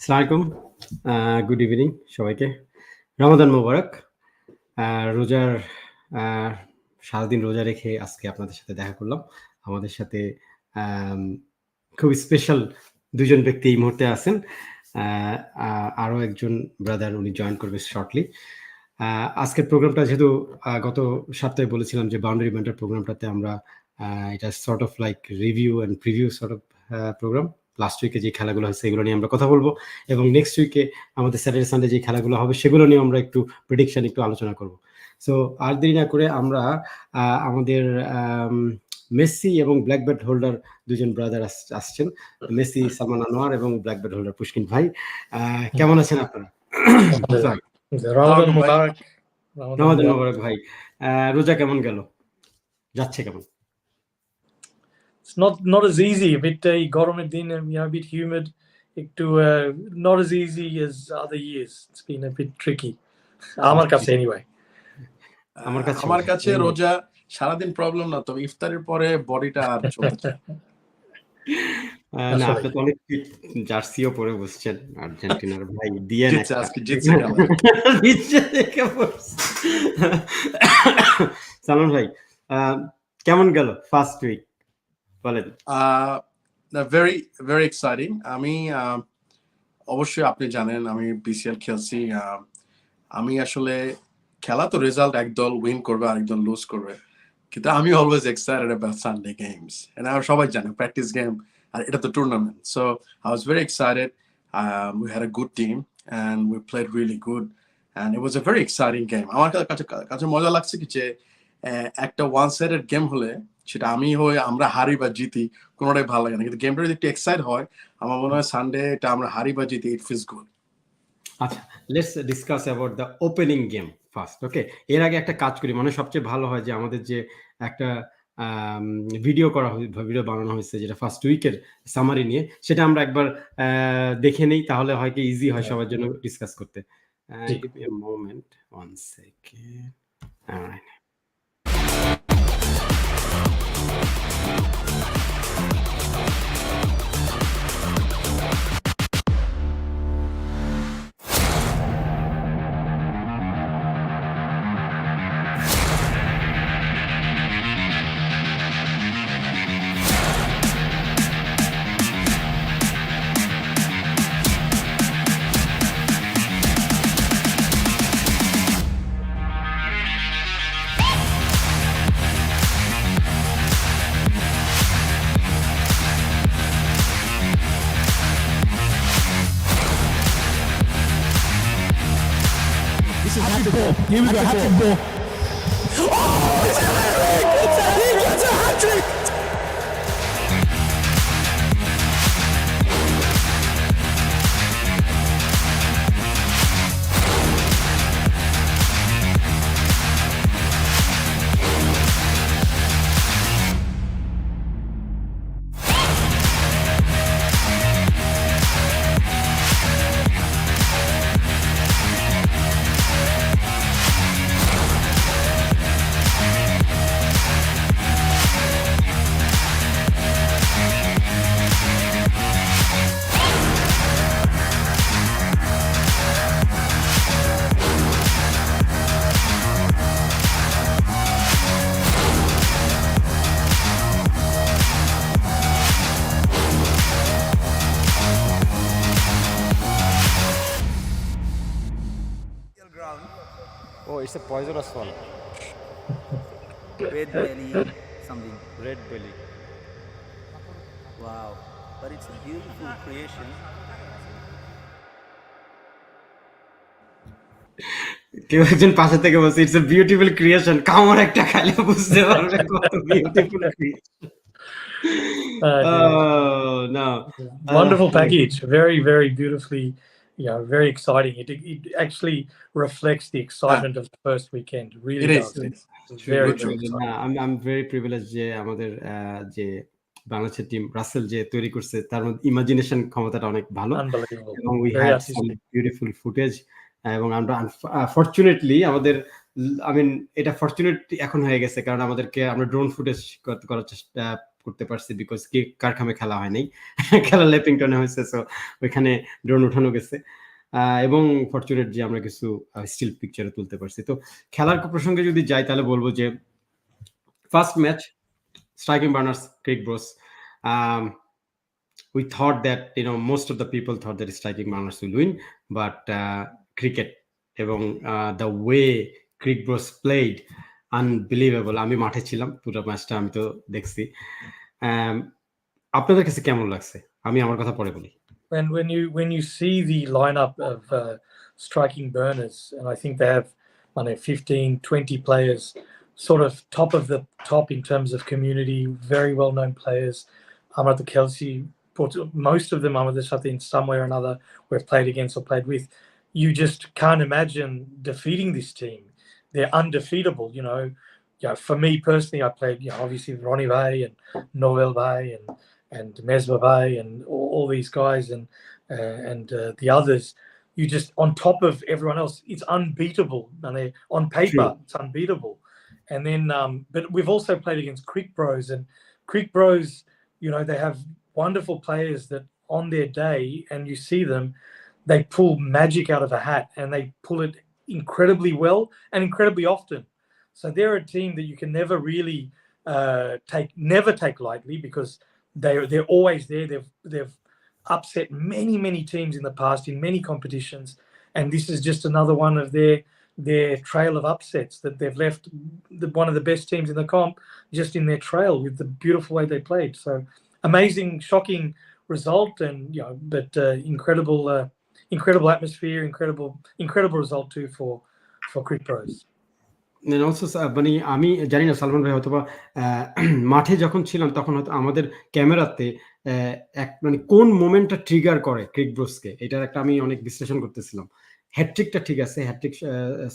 আসসালামু আলাইকুম, good evening সবাইকে। রমাদান মোবারক। রোজার সারাদিন রোজা রেখে আজকে আপনাদের সাথে দেখা করলাম। আমাদের সাথে খুবই স্পেশাল ২ জন ব্যক্তি এই মুহূর্তে আছেন। আরো একজন ব্রাদার উনি জয়েন করবে শর্টলি। আজকের প্রোগ্রামটা যেহেতু গত সপ্তাহে বলেছিলাম যে বাউন্ডারি ব্যান্টার প্রোগ্রামটাতে আমরা এটা sort of like review and preview sort of program. Last উইকে যে খেলাগুলো হয়েছে এগুলো নিয়ে আমরা কথা বলবো এবং নেক্সট উইকে আমাদের স্যাটারডে সানডে যে খেলাগুলো হবে সেগুলো নিয়ে আমরা একটু প্রেডিকশন একটু আলোচনা করব। সো আর দেরি না করে আমরা আমাদের মেসি এবং ব্ল্যাক ব্যাট হোল্ডার ২ জন ব্রাদার আসছেন, মেসি সালমান আনোয়ার এবং ব্ল্যাক ব্যাট হোল্ডার পুশকিন ভাই। কেমন আছেন আপনারা? রমাদান মোবারক ভাই। রোজা কেমন গেল, যাচ্ছে কেমন? It's not as easy. A bit গরমের দিন, a bit humid. Not as easy as other years. It's been a bit tricky. আমার কাছে anyway. আমার কাছে রোজা সারাদিন প্রবলেম না, তবে ইফতারের পরে বডিটা আর চলতে চায় না। আপনি তো অনেক জার্সিও পরে বসছেন আর্জেন্টিনার ভাই দিয়ে আজকে জিতছে সালমান ভাই কেমন গেল ফার্স্ট উইক বলেন? Very very exciting. আমি অবশ্যই আপনি জানেন আমি বিসিএল খেলছি। আমি আসলে খেলা তো রেজাল্ট একদল উইন করবে আরেক দল লুজ করবে, কিন্তু আমি always excited about Sunday games. And আর সবাই জানে প্র্যাকটিস গেম আর এটা তো tournament. So I was very excited. We had a good team and we played really good and it was a very exciting game. আমার কাছে মজা লাগছে কি যে একটা ওয়ান সাইডেড গেম হলে সেটা আমি হই আমরা হারি বা জিতি কোনোটাই ভালো লাগে না, কিন্তু গেমটা যদি একটু এক্সাইট হয় আমার মনে হয় সানডে এটা আমরা হারি বা জিতি ইট ফিলস গুড। আচ্ছা, let's discuss about the opening game first. Okay, এর আগে একটা কাজ করি, মানে সবচেয়ে ভালো হয় যে আমাদের যে একটা ভিডিও বানানো হয়েছে যেটা ফার্স্ট উইকের সামারি নিয়ে, সেটা আমরা একবার দেখে নেই, তাহলে হয় কি ইজি হয় সবার জন্য ডিসকাস করতে। Give me a moment, 1 second. Alright, here we go, hat-trick ball. Oh, it's a hat-trick! It's a hat-trick! Oh, it's a poisonous one. Red belly, something. Red belly. Wow, but it's a beautiful creation. কেউ একজন পাশে থেকে বলছে it's a beautiful creation. কামড় একটা খাইলে বুঝতে পারবে কত beautiful creation. Oh no! Wonderful package. Very, very beautifully. Yeah, very exciting. It actually reflects the excitement of the first weekend. Really does. It's very exciting. I'm very privileged যে আমাদের যে বাংলাদেশের টিম রাসেল যে তৈরি করছে তার মধ্যে ইমাজিনেশন ক্ষমতাটা অনেক ভালো এবং we had some beautiful footage. এবং আমরা ফরচুনেটলি আমাদের এটা ফরচুনেট এখন হয়ে গেছে, কারণ আমরা ড্রোন ফুটেজ করার করতে পারছি বিকজ কে কারখামে খেলা হয় নাই খেলা লেপিংটনে হয়েছে সো ওইখানে ড্রোন উঠানো গেছে এবং ফরচুনেট যে আমরা কিছু স্টিল পিকচারে তুলতে পারছি তো খেলার প্রসঙ্গে যদি যাই তাহলে বলবো যে first match Striking Burners Cric Bros we thought that most of the people thought that striking banners will win but cricket এবং the way Cric Bros played unbelievable আমি মাঠে ছিলাম পুরো ম্যাচটা আমি তো দেখছি আপনাদের কাছে কেমন লাগছে আমি আমার কথা পরে বলি when you see the lineup of striking burners, and I think they have 15, 20 players, sort of top of the top in terms of community, very well known players. Amar Kelsey, most of them in some way or another we've played against or played with. You just can't imagine defeating this team. They're undefeatable, for me personally, I played, obviously Ronnie Bay and Noel Bay and Mesba Bay and all these guys and the others. You just, on top of everyone else, it's unbeatable. And on paper, True. it's unbeatable. And then, but we've also played against Cric Bros, and Cric Bros, they have wonderful players that on their day, and you see them, they pull magic out of a hat, and they pull it incredibly well and incredibly often. So they're a team that you can never really take lightly because they're always there. They've upset many teams in the past in many competitions, and this is just another one of their trail of upsets that they've left one of the best teams in the comp just in their trail with the beautiful way they played. So amazing, shocking result, and but incredible atmosphere, incredible result too for Cric Bros. মানে আমি জানি না সালমান ভাই হয়তোবা মাঠে যখন ছিলাম তখন হয়তো আমাদের ক্যামেরাতে মানে কোন মোমেন্টটা ট্রিগার করে ক্রিক ব্রোসকে এটার একটা আমি অনেক বিশ্লেষণ করতেছিলাম হ্যাটট্রিকটা ঠিক আছে হ্যাটট্রিক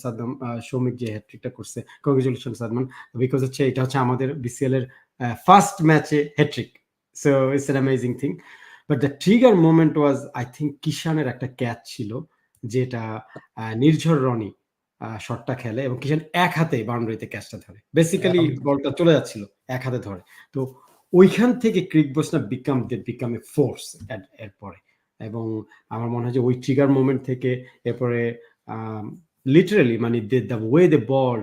সাদ্দাম সৌমিক যে হ্যাটট্রিকটা করছে কংগ্রেচুলেশন সাদমান বিকজ এটা হচ্ছে আমাদের বিসিএল এর ফার্স্ট ম্যাচে hat trick so it's an amazing thing but the trigger moment was I think কিষানের একটা ক্যাচ ছিল যেটা নির্ঝর রনি শটটা খেলে এবং কিষান এক হাতে বাউন্ডারিতে ক্যাচটা ধরে বেসিক্যালি বলটা চলে যাচ্ছিল এক হাতে ধরে তো ওইখান থেকে ক্রিক ব্রোস না বিকাম এ ফোর্স এরপরে এবং আমার মনে হয় যে ওই ট্রিগার মোমেন্ট থেকে এরপরে লিটারালি মানে দ্য ওয়ে দে বল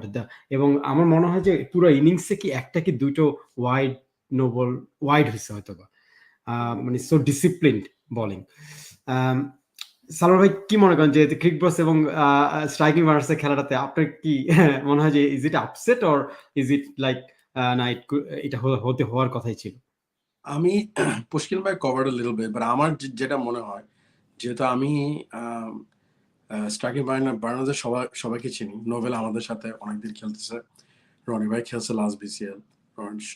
এবং আমার মনে হয় যে পুরো ইনিংসে কি একটা কি দুটো ওয়াইড হয়েছে হয়তো বা মানে সো ডিসিপ্লিনড বোলিং সালমান ভাই কি মনে করেন যে ক্রিক ব্রোস এবং স্ট্রাইকিং বার্নার্সের খেলাটাতে আপনার কি মনে হয় যে is it upset or is it like না এটা হওয়ার কথাই ছিল আমি পুষ্কিন ভাই কভার্ড লিটল বিট বাট আমার যেটা মনে হয় যেহেতু আমি স্ট্রাইকিং বার্নার্সের সবাইকে চিনি নোভেল আমাদের সাথে অনেকদিন খেলতেছে রনি ভাই খেলছে লাস্ট বিসিএল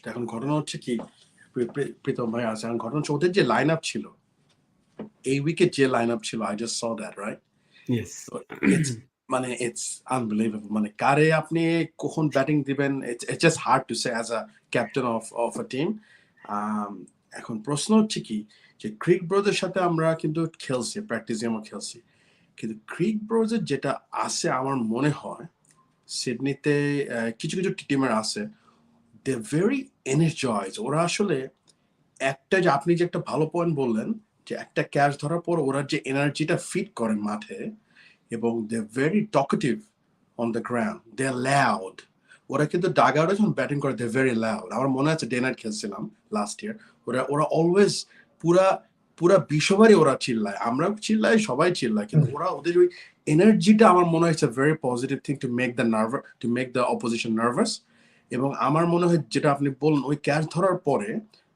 এখন ঘটনা হচ্ছে কি প্রীতম ভাই আছে এখন ঘটনা হচ্ছে ওদের যে লাইন আপ ছিল এই উইকে যে লাইন আপ ছিল I just saw that right yes মানে ইটস আনবিলিভেবল মানে কারে আপনি কখন ব্যাটিং দিবেন it's just hard to say as a captain of a team এখন প্রশ্ন হচ্ছে কি যে ক্রিক ব্রোজের সাথে আমরা কিন্তু খেলছি প্র্যাকটিস গেমও খেলছি কিন্তু ক্রিক ব্রোজের যেটা আছে আমার মনে হয় সিডনিতে কিছু টিমের আছে দে ভেরি এনার্জাইজ ওরা আসলে একটা যে আপনি যে একটা ভালো পয়েন্ট বললেন যে একটা ক্যাচ ধরার পর ওরা যে এনার্জিটা ফিট করেন মাঠে এবং they very talkative on the ground they are loud ওরা কিন্তু ডাগ আউটে যখন ব্যাটিং করে দে ভেরি লাউড আমার মনে আছে ডে নাইট খেলছিলাম লাস্ট ইয়ার ওরা অলওয়েজ পুরা বিশ্ববারই ওরা চিল্লায় আমরা চিল্লাই সবাই চিল্লায় কিন্তু ওরা ওদের ওই এনার্জিটা আমার মনে হয় it's a very positive thing to make the opposition nervous এবং আমার মনে হয় যেটা আপনি বলুন ওই ক্যাচ ধরার পরে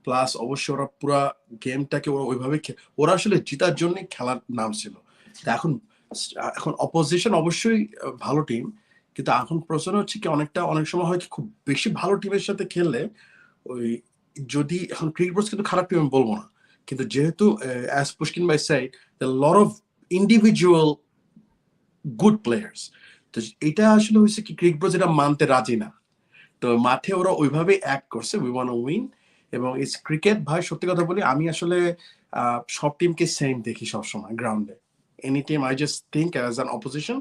প্লাস অবশ্যই ওরা পুরা গেমটাকে ওরা ওইভাবে ওরা আসলে জিতার জন্যই খেলার নাম ছিল এখন অপোজিশন অবশ্যই ভালো টিম কিন্তু এখন প্রশ্ন হচ্ছে কি অনেক সময় হয় কি খুব বেশি ভালো টিমের সাথে খেললে ওই যদি এখন ক্রিক ব্রোস কিন্তু খারাপ টিম আমি বলবো না কিন্তু যেহেতু অ্যাজ পুষ্কিন ভাই side the lot of individual good players তো এটা আসলে হয়েছে কি ক্রিক ব্রোস এটা মানতে রাজি না তো মাঠে ওরা ওইভাবে অ্যাক্ট করছে উই ওয়ান্ট টু উইন এবং ইটস ক্রিকেট ভাই সত্যি কথা বলি আমি আসলে সব টিমকে সেম দেখি সবসময় গ্রাউন্ডে any team I just think as an opposition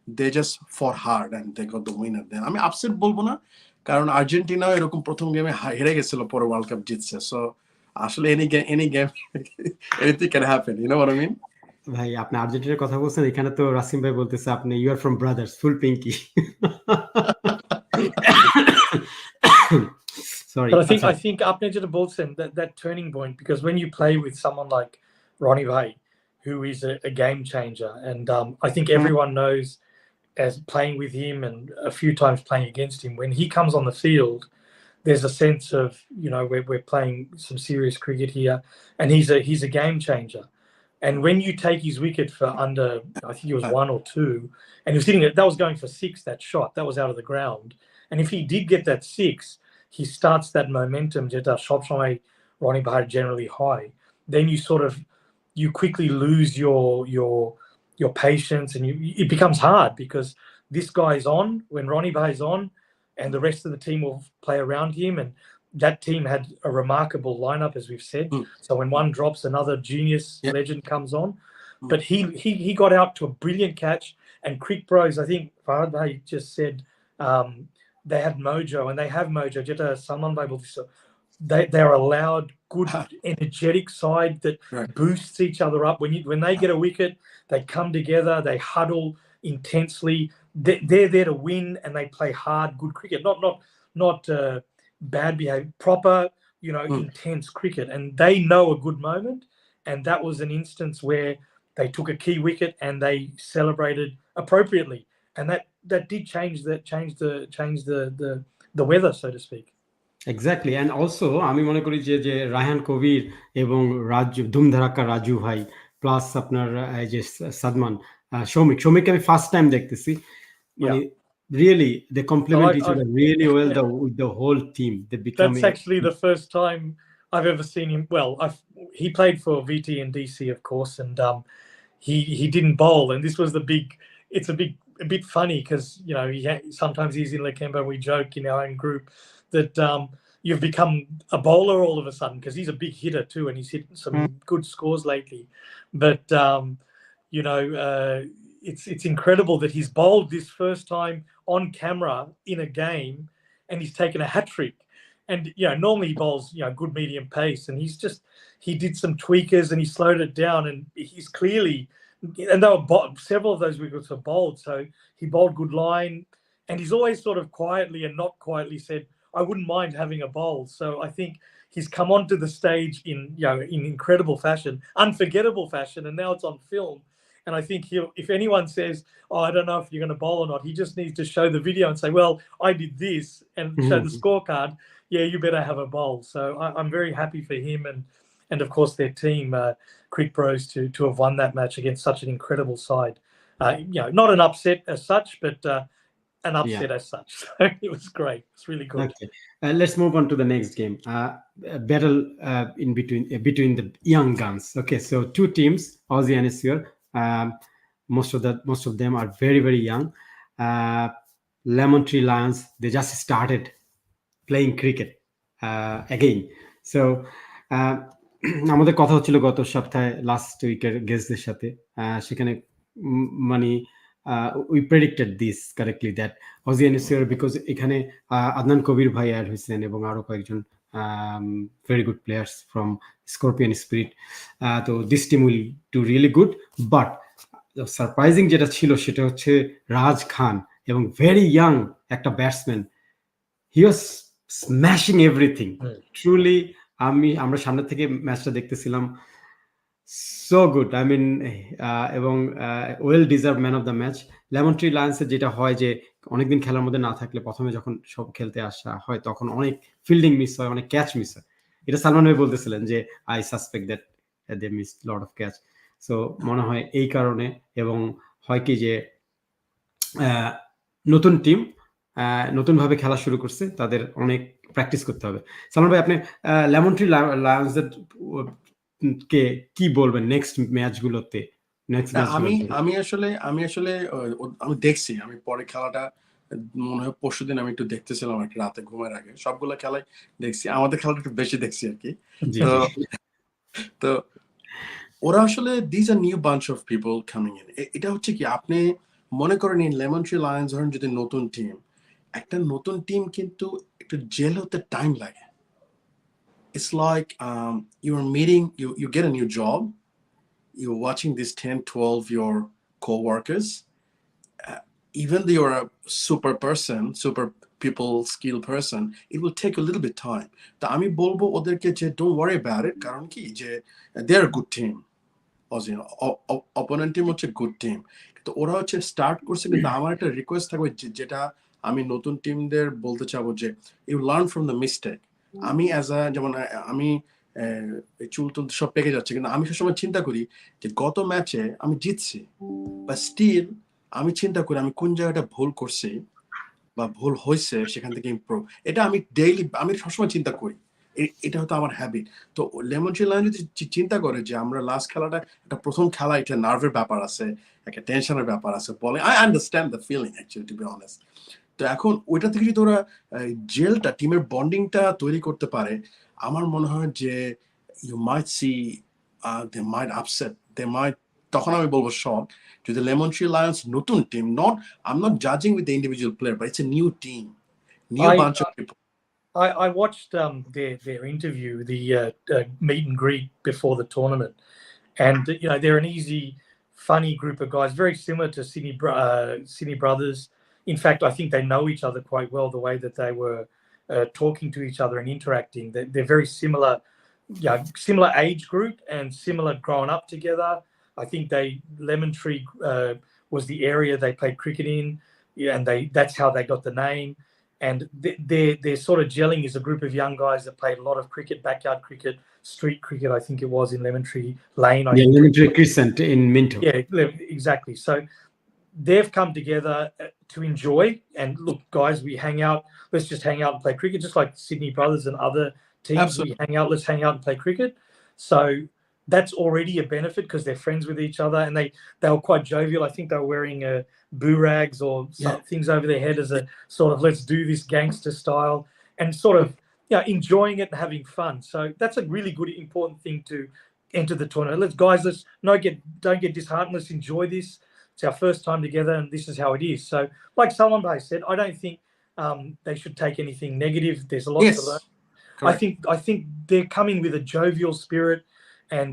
they just fought hard and they got the winner then আমি আপসেট বলবো না কারণ আর্জেন্টিনাও এরকম প্রথম গেমে হেরে গেছিল, পরে ওয়ার্ল্ড কাপ জিতছে। সো আসলে any game anything can happen, you know what I mean. ভাই আপনি আর্জেন্টিনার কথা বলছেন, এখানে তো রাসিম ভাই বলতেছে আপনি ইউ আর ফ্রম ব্রাদার্স ফুল পিঙ্কি। সরি। But I আচ্ছা think Apneja Bolson, that turning point, because when you play with someone like Ronnie Vai, who is a game changer, and I think everyone knows, as playing with him and a few times playing against him, when he comes on the field, there's a sense of, you know, we're playing some serious cricket here, and he's a game changer. And when you take his wicket for under, I think it was 1 or 2, and he was hitting it, that was going for 6, that shot, that was out of the ground. And if he did get that 6, he starts that momentum, shot from Ronnie Bahar generally high. Then you quickly lose your patience, and it becomes hard because this guy's on when Ronnie Bahar is on, and the rest of the team will play around him. And that team had a remarkable lineup, as we've said. So when one drops, another genius legend comes on. But he got out to a brilliant catch. And Cric Bros, I think Farhad Bhai just said, they had mojo, and they have mojo. Jeta Salman Bhai bolteche, they're allowed good energetic side that boosts each other up. When they get a wicket, they come together, they huddle intensely. They're there to win, and they play hard, good cricket. Not bad behavior, proper, you know, intense cricket. And they know a good moment. And that was an instance where they took a key wicket and they celebrated appropriately. And that did change the weather, so to speak. Exactly. And also আমি মনে করি যে রায়হান কবির এবং ধুমধারাক্কা রাজু ভাই plus আপনার এই যে সাদমান সৌমিককে আমি ফার্স্ট টাইম দেখতেছি, মানে really they compliment each other really well with the whole team. They become That's actually the first time I've ever seen him. Well, he played for VT and DC, of course, and he didn't bowl, and this was it's a bit funny because, you know, sometimes he's in Lakemba, and we joke in our own group that you've become a bowler all of a sudden, because he's a big hitter too, and he's hit some good scores lately. But you know, it's incredible that he's bowled this first time on camera in a game, and he's taken a hat trick. And you know, normally he bowls, you know, good medium pace, and he did some tweakers and he slowed it down, and he's clearly, and there were several of those wickets were bowled, so he bowled good line, and he's always sort of quietly and not quietly said, I wouldn't mind having a bowl. So I think he's come onto the stage in, you know, in incredible fashion, unforgettable fashion, and now it's on film. And I think if anyone says, oh, I don't know if you're going to bowl or not, he just needs to show the video and say, well, I did this, and show the scorecard. Yeah, you better have a bowl. So I'm very happy for him and of course their team, Cric Bros, to have won that match against such an incredible side. You know, not an upset as such, but an upset as such. So it was great. It's really good. Okay, let's move on to the next game. Battle in between the young guns. Okay, so two teams, OZNSUers. Most of them are very, very young. Lemon Tree Lions, they just started playing cricket again. So আমাদের কথা হচ্ছিল গত সপ্তাহে last উইকের গেস্টদের সাথে, সেখানে মানে we predicted this correctly that OZNSUers, because এখানে আদনান কবির ভাই অ্যাড হয়েছেন এবং আরো কয়েকজন very good players from Scorpion Spirit, তো this team will do really good. But surprising যেটা ছিল সেটা হচ্ছে রাজ খান এবং ভেরি ইয়াং একটা ব্যাটসম্যান, হি ওয়াজ স্ম্যাশিং এভরিথিং ট্রুলি। আমরা সামনে থেকে ম্যাচটা দেখতেছিলাম, সো গুড, আই মিন, এবং well deserve man of the match. Lemon Tree লায়ন্সের যেটা হয় যে অনেকদিন খেলার মধ্যে না থাকলে প্রথমে যখন সব খেলতে আসা হয় তখন অনেক ফিল্ডিং মিস হয়, অনেক ক্যাচ মিস হয়। এটা সালমান ভাই বলতেছিলেন যে I suspect that they miss lot of catch. So মনে হয় এই কারণে, এবং হয় কি যে নতুন টিম নতুনভাবে খেলা শুরু করছে, তাদের অনেক প্র্যাকটিস করতে হবে। সালমান ভাই, আপনি লেমন ট্রি লায়ন্সদের কে কি বলবেন নেক্সট ম্যাচগুলোতে? আমি আসলে আমি দেখছি, আমি পরে খেলাটা মনে হয় পরশুদিন আমি একটু দেখতেছিলাম একটা রাতে ঘুমের আগে, সবগুলো খেলাই দেখছি, আমাদের খেলাটা একটু বেশি দেখছি আর কি। তো ওরা আসলে this are new bunch of people coming in. এটা হচ্ছে কি, আপনি মনে করেন লেমন ট্রি লায়ন্স ধরেন যদি নতুন টিম, একটা নতুন টিম কিন্তু একটু জেল হতে টাইম লাগে। It's like you're meeting, you get a new job, you're watching these 10, 12 your co-workers, even though you're a super person, super people skill person, it will take a little bit time. তা আমি বলবো ওদেরকে যে don't worry about it, কারণ কি যে they're a good team, opponent team হচ্ছে good team, কিন্তু ওরা হচ্ছে স্টার্ট করছে। কিন্তু আমার একটা রিকোয়েস্ট থাকবে যেটা আমি নতুন টিমদের বলতে চাবো যে you learn from the mistake. আমি যেমন আমি চুল টুল সব পেকে যাচ্ছে, কিন্তু আমি সবসময় চিন্তা করি যে গত ম্যাচে আমি জিতছি, বা স্টিল আমি চিন্তা করি আমি কোন জায়গাটা ভুল করছি বা ভুল হয়েছে, সেখান থেকে ইমপ্রুভ। এটা আমি আমি সবসময় চিন্তা করি, এটা হতো আমার হ্যাবিট। তো লেমন ট্রি লায়ন যদি চিন্তা করে যে আমরা লাস্ট খেলাটা একটা প্রথম খেলা, একটা নার্ভের ব্যাপার আছে, একটা টেনশনের ব্যাপার আছে, বলে I understand the feeling actually, to be honest. তো এখন ওইটা থেকে যদি ওরা জেলটা, টিমের বন্ডিংটা তৈরি করতে পারে, আমার মনে হয় যে you might see they might upset, they might, তখন আমি বলবো শক। যদি লেমন ট্রি লায়ন্স নতুন team, I'm not judging with the individual player, but it's a new team, new bunch of people. I watched their interview, the meet and greet before the tournament, and they're an easy, funny group of guys, very similar to Sydney brothers. In fact, I think they know each other quite well. The way that they were talking to each other and interacting, they're very similar, similar age group and similar growing up together. I think Lemon Tree was the area they played cricket in, and that's how they got the name. And they're sort of gelling as a group of young guys that played a lot of cricket, backyard cricket, street cricket, I think it was, in Lemon Tree Lane. Lemon Tree Crescent in Minto. Yeah, exactly. So they've come together to enjoy. And look, guys, we hang out. Let's just hang out and play cricket, just like Sydney Brothers and other teams. Absolutely. We hang out. Let's hang out and play cricket. So that's already a benefit because they're friends with each other, and they were quite jovial. I think they were wearing boo-rags or things over their head as a sort of let's do this gangster style, and sort of enjoying it and having fun. So that's a really good, important thing to enter the tournament. Let's don't get disheartened. Let's enjoy this. It's our first time together, and this is how it is. So, like Salman said, I don't think they should take anything negative. There's a lot to learn. Correct. I think they're coming with a jovial spirit, and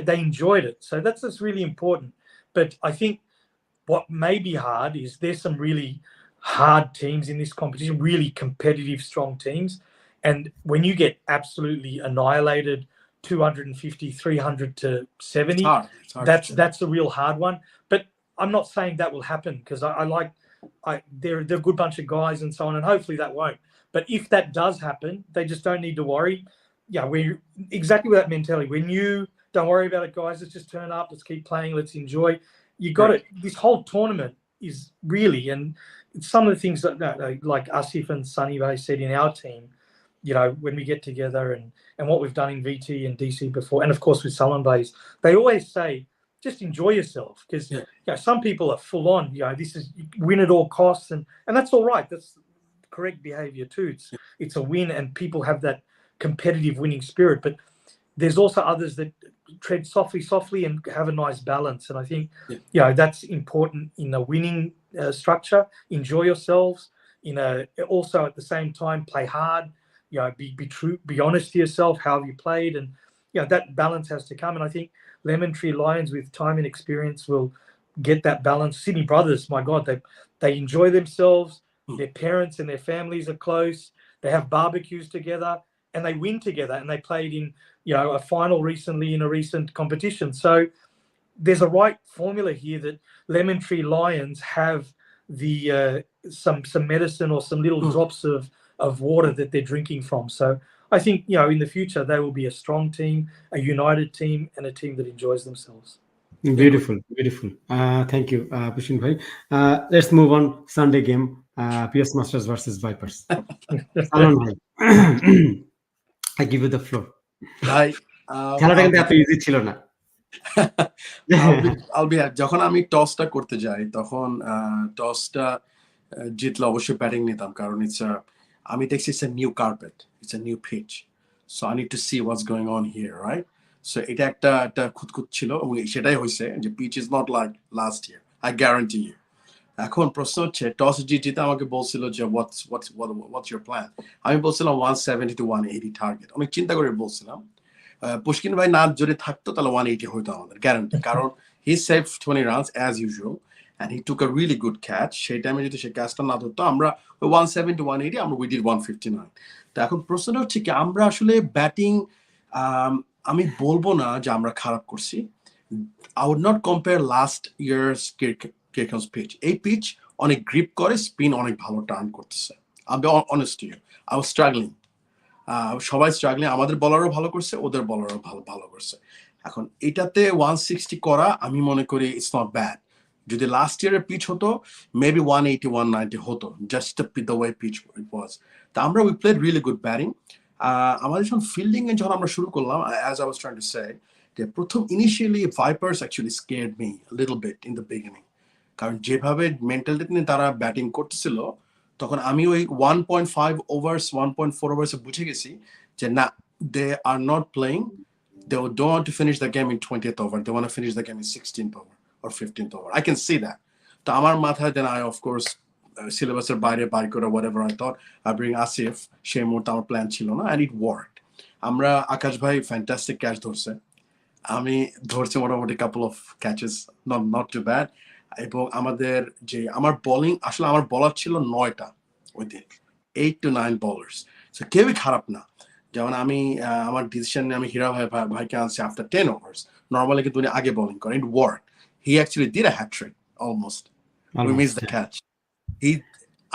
they enjoyed it. So that's really important. But I think what may be hard is there's some really hard teams in this competition, really competitive, strong teams. And when you get absolutely annihilated, 250, 300 to 70, it's hard that's a real hard one. But I'm not saying that will happen, because they're a good bunch of guys and so on, and hopefully that won't. But if that does happen, they just don't need to worry. We're exactly with that mentality. When you don't worry about it, guys, let's just turn up, let's keep playing, let's enjoy. You got it. This whole tournament is really, and some of the things that like Asif and Sunny Bay said in our team, when we get together, and what we've done in VT and DC before, and of course with Salman Bays, they always say, just enjoy yourself, because some people are full on. This is win at all costs, and that's all right. That's correct behavior too. It's a win, and people have that competitive winning spirit. But there's also others that tread softly and have a nice balance. And I think that's important in a winning structure. Enjoy yourselves. Also at the same time, play hard. Be true, be honest to yourself. How have you played? And that balance has to come. And I think Lemon Tree Lions, with time and experience, will get that balance. Sydney Brothers, my God, they enjoy themselves. Their parents and their families are close. They have barbecues together, and they win together. And they played in a final recently in a recent competition. So there's a right formula here that Lemon Tree Lions have the some medicine or some little drops of water that they're drinking from. So I think in the future they will be a strong team, a united team, and a team that enjoys themselves. Beautiful. Thank you, Pushkin bhai. Let's move on. Sunday game, PS Masters versus Vipers. Salman bhai, I give you the floor. খেলাটা কিন্তু এত easy ছিল না। যখন আমি টসটা করতে যাই, তখন টসটা জিতলে অবশ্যই ব্যাটিং নিতাম, কারণ আমি দেখছি it's a new carpet, it's a new pitch, so I need to see what's going on here, right? So এটা একটা খুঁতখুঁত ছিল, এবং সেটাই হয়েছে যে pitch is not like last year, I guarantee you. এখন প্রশ্ন হচ্ছে টস জিতে আমাকে বলছিল যে what's your plan, আমি বলছিলাম 170 to 180 টার্গেট, অনেক চিন্তা করে বলছিলাম। পুষ্কিন ভাই না যদি থাকতো তাহলে 180 হইতো আমাদের গ্যারান্টি, কারণ he saved 20 runs as usual and he took a really good catch। সেই টাইমে যদি সে ক্যাচটা না ধরতো আমরা 170 to 180, আমরা we did 159। তো এখন প্রশ্নটা হচ্ছে কি, আমরা আসলে ব্যাটিং আমি বলবো না যে আমরা খারাপ করছি। I would not compare last year's Kirkham's pitch। এই পিচ অনেক গ্রিপ করে, স্পিন অনেক ভালো টার্ন করতেছে। আমি honest to you, I was struggling। সবাই স্ট্রাগলিং, আমাদের বলারও ভালো করছে, ওদের বলারও ভালো করছে। এখন এটাতে 160 করা আমি মনে করি ইটস নট ব্যাড। যদি লাস্ট ইয়ারের পিচ হতো মেবি 180 190 হতো, just the way pitch it was. তা আমরা we played really good batting. আমাদের যখন ফিল্ডিং এ যখন আমরা শুরু করলাম, as I was trying to say, যে প্রথম initially Vipers actually scared me little bit in the beginning, কারণ যেভাবে মেন্টালিটি নিয়ে তারা ব্যাটিং করতেছিল, তখন আমি ওই 1.5 ওভার্স 1.4 ওভার্সে বুঝে গেছি যে না, they are not playing, they don't want to finish the game in 20th over, they want to finish the game in 16th over or 15th over, I can see that। তো আমার মাথায় then I of course সিলেবাসের বাইরে করে whatever I thought I bring Asif, সেই মুহূর্তে আমার plan ছিল না and it worked। আমরা আকাশ ভাই ফ্যান্টাস্টিক ক্যাচ ধরছে, আমি ধরছি মোটামুটি couple of catches, not too bad। এবং আমাদের যে আমার বোলিং, আসলে আমার বলার ছিল 9টা ওই দিন, 8 to 9 bowlers, সো কেউই খারাপ না। যেমন আমি আমার ডিসিশন আমি হীরা ভাইকে আনছি আফটার 10 overs, নর্মালি কিন্তু উনি আগে বোলিং করেন, it work, he actually did a hat trick almost, we miss the catch. He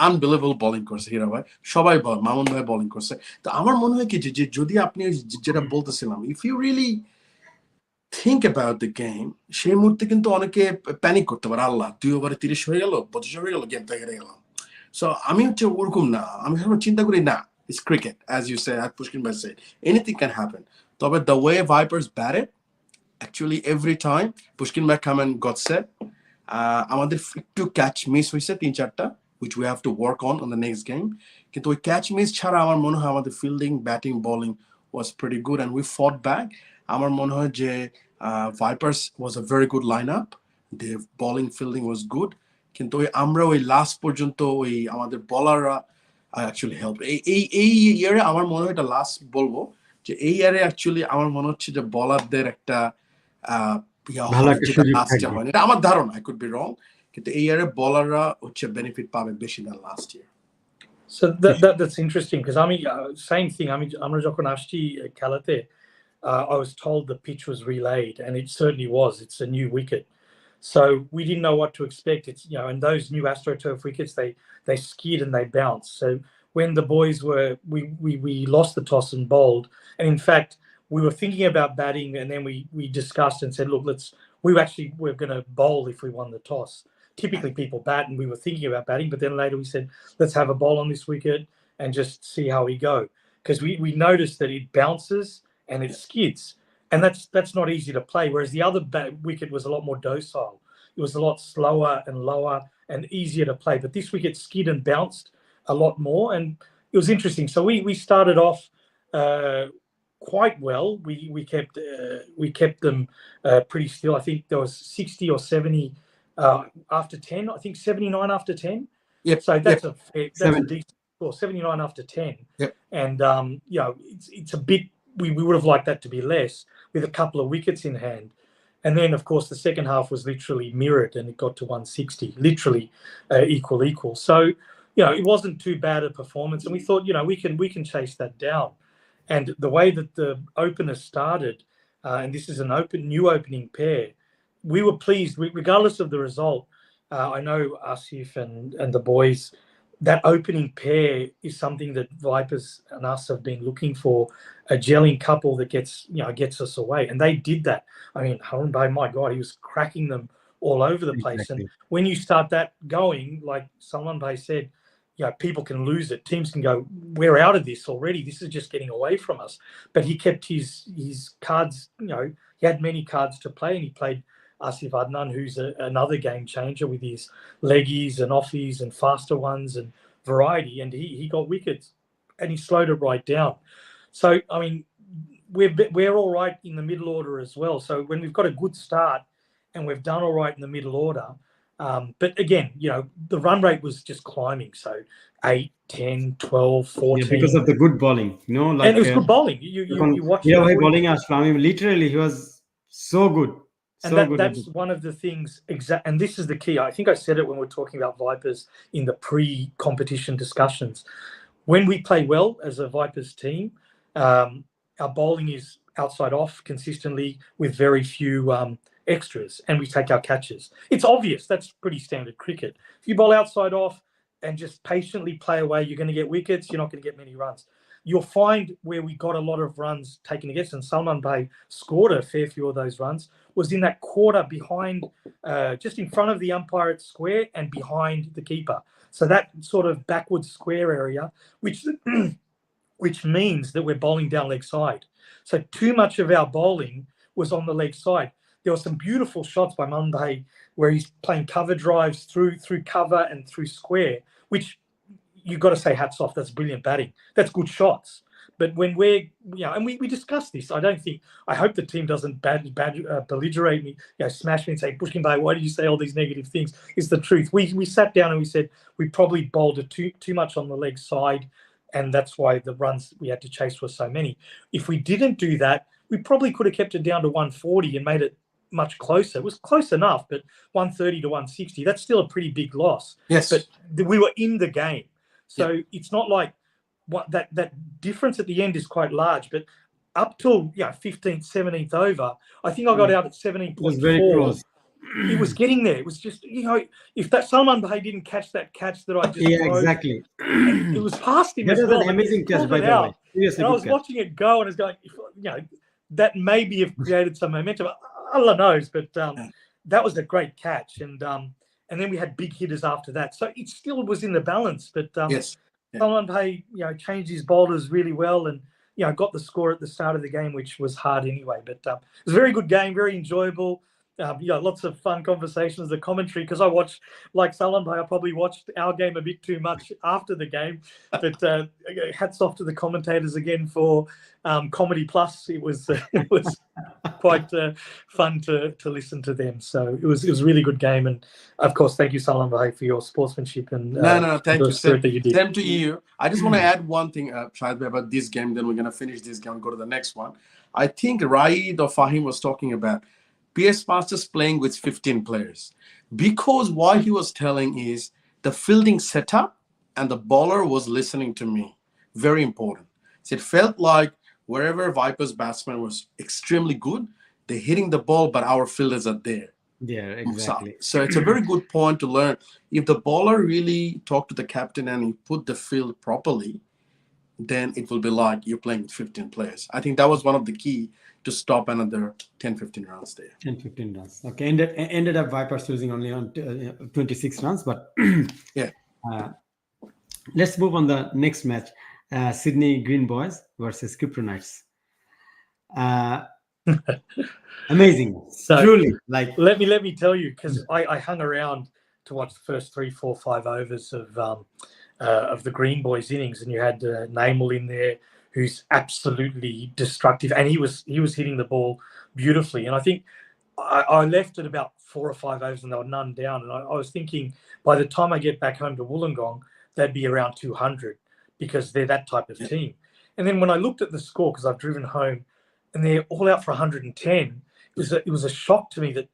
unbelievable bowling করছে হীরা ভাই, সবাই মামুন ভাই বোলিং করছে। তো আমার মনে হয় কি যে যদি আপনি যেটা বলতেছিলাম, if you really think about the game, সেই মুহূর্তে কিন্তু অনেকে প্যানিক করতে পারে, আল্লাহ 2 ওভারে 30 হয়ে গেল, 25 হয়ে গেল, গেমটা হেরে গেলাম। সো আমি হচ্ছে ওরকম না, আমি সবসময় চিন্তা করি না, it's cricket as you say, as Pushkin Bhai said, anything can happen। তবে the way Vipers batted, actually every time Pushkin Bhai come and got set, আমাদের একটু ক্যাচ মিস হয়েছে 3-4টা, which we have to work on the next game। কিন্তু ওই catch miss ছাড়া আমার মনে হয় আমাদের fielding, batting, bowling was pretty good and we fought back। আমার মনে হয় যে Vipers was a very good lineup, the bowling fielding was good, কিন্তু ওই আমরা ওই লাস্ট পর্যন্ত ওই আমাদের বলাররা অ্যাকচুয়ালি হেল্প। এই ইয়ারে আমার মনে হয়, এটা লাস্ট বলবো যে এই ইয়ারে অ্যাকচুয়ালি আমার মনে হচ্ছে যে বলারদের একটা হয়, এটা আমার ধারণা, I could be wrong, কিন্তু এই ইয়ারে বলাররা হচ্ছে বেনিফিট পাবে বেশি than last year। So that's interesting because I mean, same thing. I mean, আমরা যখন আসছি খেলাতে, I was told the pitch was relayed, and it certainly was. It's a new wicket, so we didn't know what to expect. It's, you know, and those new AstroTurf wickets, they skid and they bounce. So when the boys were, we lost the toss and bowled, and in fact we were thinking about batting, and then we discussed and said, look, we're going to bowl if we won the toss. Typically people bat, and we were thinking about batting, but then later we said, let's have a bowl on this wicket and just see how we go, because we noticed that it bounces and it skids, and that's not easy to play, whereas the other wicket was a lot more docile. It was a lot slower and lower and easier to play, but this wicket skid and bounced a lot more, and it was interesting. So we started off quite well. We kept them pretty still. I think there was 60 or 70 after 10. I think 79 after 10. Yep. So that's yep. a decent score. 79 after 10. Yep. And you know, it's a bit. We would have liked that to be less, with a couple of wickets in hand. And then, of course, the second half was literally mirrored, and it got to 160, literally equal. So, you know, it wasn't too bad a performance, and we thought, you know, we can chase that down. And the way that the opener started, and this is an new opening pair, we were pleased, regardless of the result. I know Asif and the boys, that opening pair is something that Vipers and us have been looking for, a gelling couple that gets us away, and they did that. I mean, Harun Bhai, my God, he was cracking them all over the place. Exactly. And when you start that going, like Salman Bhai said, you know, people can lose it. Teams can go, we're out of this already. This is just getting away from us. But he kept his cards, you know, he had many cards to play, and he played Asif Adnan, who's another game changer with his leggies and offies and faster ones and variety, and he got wickets, and he slowed it right down. So, I mean, we're all right in the middle order as well. So when we've got a good start and we've done all right in the middle order, But again, the run rate was just climbing. So 8, 10, 12, 14. Yeah, because of the good bowling, like and it was good bowling. You watch Mira the bhai footage. bowling আসলো, I mean, literally he was so good. And So good. that's one of the things and this is the key. I think I said it when we were talking about Vipers in the pre-competition discussions. When we play well as a Vipers team, our bowling is outside off consistently with very few extras, and we take our catches. It's obvious. That's pretty standard cricket. If you bowl outside off and just patiently play away, you're going to get wickets. You're not going to get many runs. You'll find where we got a lot of runs taken against, and Salman Bhai scored a fair few of those runs, was in that quarter behind, just in front of the umpire at square and behind the keeper. So that sort of backward square area, which means that we're bowling down leg side. So too much of our bowling was on the leg side. There were some beautiful shots by Monday where he's playing cover drives through cover and through square, which you've got to say hats off. That's brilliant batting. That's good shots. But when and we discussed this. I hope the team doesn't belligerate me, smash me and say, Pushkin Bhai, why did you say all these negative things? It's the truth. We sat down and we said we probably bowled it too much on the leg side, and that's why the runs we had to chase were so many. If we didn't do that, we probably could have kept it down to 140 and made it much closer. It was close enough, but 130 to 160, that's still a pretty big loss. Yes. But we were in the game. So it's not like that difference at the end is quite large, but up till 15th, 17th over, I think I got out at 17.4. It was very close. It was getting there. It was just, if that Salman Bhai didn't catch that catch that I just threw, exactly. it was past him That as was well. an amazing catch, by the way. Seriously, And I good was catch. watching it go, and I was going, that maybe have created some momentum. Allah knows, but that was a great catch. And then we had big hitters after that. So it still was in the balance. But Yes. Salman Bhai, changed his bowlers really well, and got the score at the start of the game, which was hard anyway. But it was a very good game, very enjoyable. Lots of fun conversations, the commentary, because I watched, like Salman Bhai, I probably watched our game a bit too much after the game. But hats off to the commentators again for Comedy Plus. It was quite fun to listen to them. So it was a really good game, and of course, thank you, Salman Bhai, for your sportsmanship and No, thank you. spirit that you did. Same to you. I just want to add one thing, Shahid bhai, about this game. Then we're gonna finish this game and go to the next one. I think Raid or Fahim was talking about PS Masters playing with 15 players, because what he was telling is the fielding setup and the bowler was listening to me. Very important. So it felt like wherever Vipers batsman was extremely good, they're hitting the ball, but our fielders are there. Yeah, exactly. So it's a very good point to learn. If the bowler really talked to the captain and he put the field properly, then it will be like you're playing with 15 players. I think that was one of the key to stop another 10-15 runs there. 10-15 runs. Okay, ended up Vipers losing only on 26 runs, but Yeah. Let's move on the next match. Sydney Green Boys versus Kryptonites. Amazing. So, truly, like, let me tell you, because I hung around to watch the first 3, 4, 5 overs of the Green Boys innings, and you had Namal in there, who's absolutely destructive, and he was hitting the ball beautifully. And I think I left at about 4 or 5 overs, and there were none down. And I was thinking, by the time I get back home to Wollongong, they'd be around 200, because they're that type of team. And then when I looked at the score, because I've driven home, and they're all out for 110, it was a shock to me that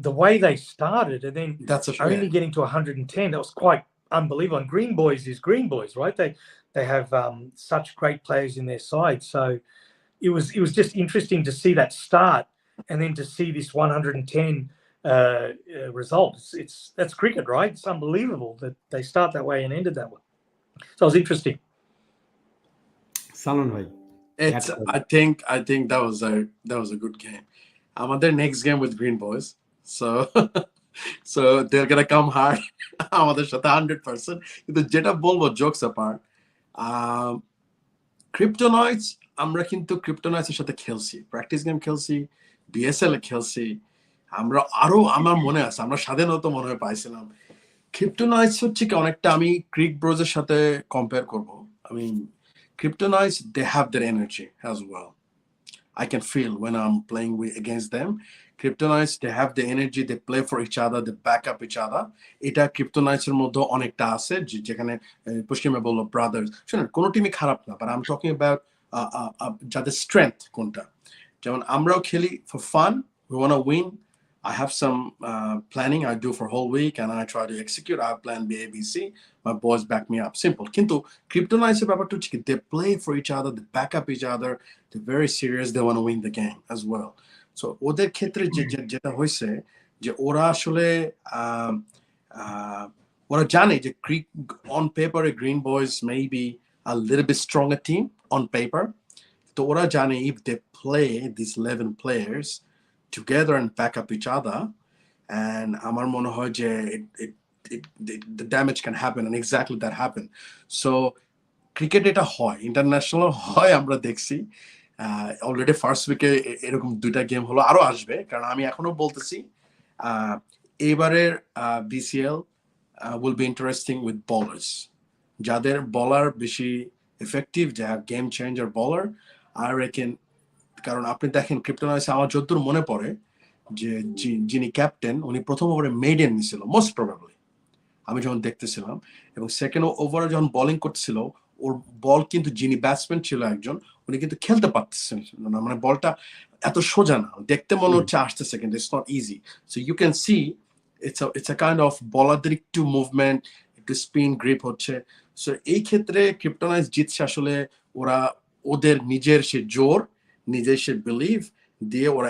the way they started, and then only getting to 110, that was quite unbelievable. And Green Boys is Green Boys, right? They have such great players in their side. So it was just interesting to see that start, and then to see this 110 result. That's cricket, right? It's unbelievable that they start that way and ended that way. So it was interesting. Salman Bhai. I think that was a good game. I'm on their next game with Green Boys, so they're gonna come hard. আমাদের সাথে 100%. কিন্তু যেটা বলবো, jokes apart, Kryptonites, আমরা কিন্তু Kryptonites এর সাথে খেলছি, প্র্যাকটিস গেম খেলছি, BCL এ খেলছি, আমরা আরো, আমার মনে আছে আমরা স্বাধীনতা মনে হয় পাইছিলাম। Kryptonites হচ্ছে কি অনেকটা আমি Cric Bros এর সাথে কম্পেয়ার করব। I mean, Kryptonites, they have their energy as well. I can feel when I'm playing against them. Kryptonites, they have the energy, they play for each other, they back up each other. এটা Kryptonites এর মধ্যে অনেকটা আছে যেখানে Pushkin ভাই বলল brothers শুনুন কোনো টিমই খারাপ না but I'm talking about যাদের strength কোনটা যেমন আমরাও খেলি for fun, we want to win. I have some planning I do for whole week and I try to execute. I have plan B, A, B, C. My boys back me up. Simple. Kintu Kryptonites ব্যাপারটা হচ্ছে কি they play for each other, they back up each other, they're very serious, they want to win the game as well. So ওদের ক্ষেত্রে যেটা হয়েছে যে ওরা আসলে ওরা জানে যে on paper Green Boys may be a little bit stronger team on paper. তো ওরা জানে if they play these 11 players together and back up each other, and আমার মনে হয় যে the damage can happen, and exactly that happened. So cricket এটা হয়, international হয়, আমরা দেখছি অলরেডি ফার্স্ট উইকে এরকম দুইটা গেম হলো, আরো আসবে, কারণ আমি এখনো বলতেছি এবারের BCL will be interesting with bowlers, যাদের বলার বেশি এফেক্টিভ, যা গেম চেঞ্জার বলার I reckon. কারণ আপনি দেখেন ক্রিপ্টোনাইটস আমার যতদূর মনে পড়ে যে যিনি ক্যাপ্টেন উনি প্রথম ওভারে মেডেন নিছিল মোস্ট প্রবাবলি, আমি যখন দেখতেছিলাম, এবং সেকেন্ড ওভারে যখন বোলিং করছিল ওর বল কিন্তু যিনি ব্যাটসম্যান ছিল একজন উনি কিন্তু খেলতে পারতেছেন না, মানে বলটা এত সোজা না, দেখতে মনে হচ্ছে আসতেছে কিন্তু it's not easy. So you can see it's a kind of বলারদের একটু মুভমেন্ট, একটু স্পিন গ্রিপ হচ্ছে। সো এই ক্ষেত্রে ক্রিপ্টোনাইটস জিতছে আসলে ওরা ওদের নিজের সে জোর, নিজের সে বিলিভ দিয়ে ওরা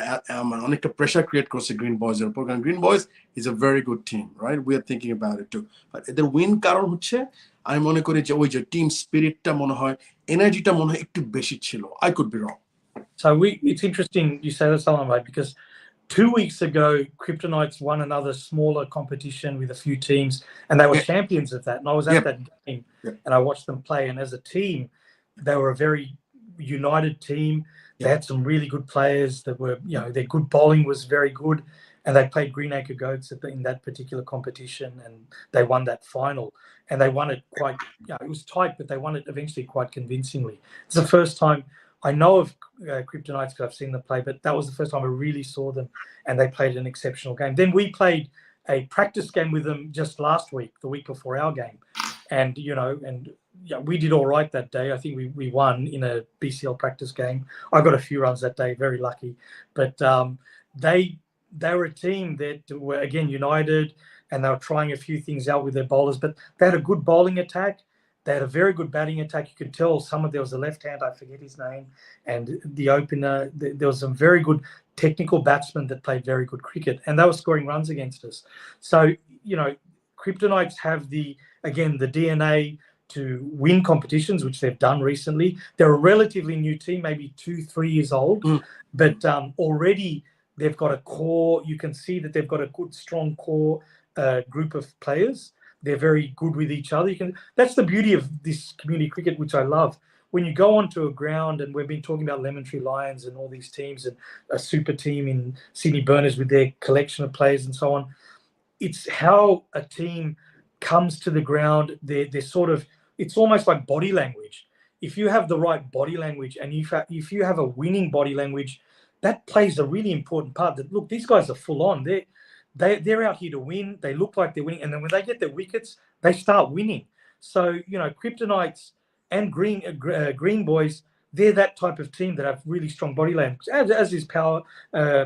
অনেকটা প্রেশার ক্রিয়েট করছে গ্রিন বয়েজ এর উপর, কারণ green boys is a very good team, right? We are thinking about it too. But এদের উইন কারণ হচ্ছে আমি মনে করি যে ওই যে টিম স্পিরিটটা মনে হয়, এনার্জিটা মনে হয় একটু বেশি ছিল। I could be wrong. So it's interesting you say that, Salman, right? Because 2 weeks ago, Kryptonites won another smaller competition with a few teams, and they were champions of that. And I was at that game, and I watched them play. And as a team, they were a very united team. They had some really good players that were, you know, their good bowling was very good, and they played Greenacre Goats in that particular competition, and they won that final. And they won it quite, you know, it was tight, but they won it eventually quite convincingly. It's the first time I know of Kryptonites because I've seen them play, but that was the first time I really saw them, and they played an exceptional game. Then we played a practice game with them just last week, the week before our game. And, you know, and yeah, we did all right that day. I think we won in a BCL practice game. I got a few runs that day, very lucky. But they were a team that were, again, united, and they were trying a few things out with their bowlers. But they had a good bowling attack. They had a very good batting attack. You could tell there was a left-hand, I forget his name, and the opener. There was some very good technical batsmen that played very good cricket, and they were scoring runs against us. So, you know, Kryptonites have the DNA to win competitions, which they've done recently. They're a relatively new team, maybe 2-3 years old, but already they've got a core. You can see that they've got a good, strong core group of players. They're very good with each other. That's the beauty of this community cricket, which I love. When you go onto a ground, and we've been talking about Lemon Tree Lions and all these teams, and a super team in Sydney Burners with their collection of players and so on. It's how a team comes to the ground. They're sort of, it's almost like body language. If you have the right body language, and if you have a winning body language, that plays a really important part. That, look, these guys are full on. They're out here to win. They look like they're winning, and then when they get their wickets, they start winning. So, you know, Kryptonites and Green Boys, they're that type of team that have really strong body language, as is Power,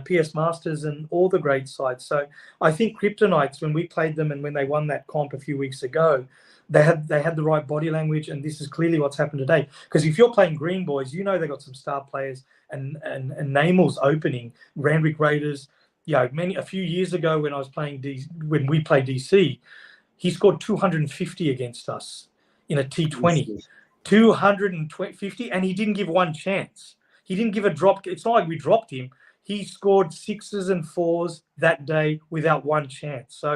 PS Masters, and all the great sides. So I think Kryptonites, when we played them and when they won that comp a few weeks ago, they had the right body language, and this is clearly what's happened today. Because if you're playing Green Boys, you know they got some star players, and Namel's opening, Randwick Raiders. You know, a few years ago when we played DC, he scored 250 against us in a T20. 250, and he didn't give one chance. He didn't give a drop. It's not like we dropped him. He scored 6s and 4s that day without one chance. So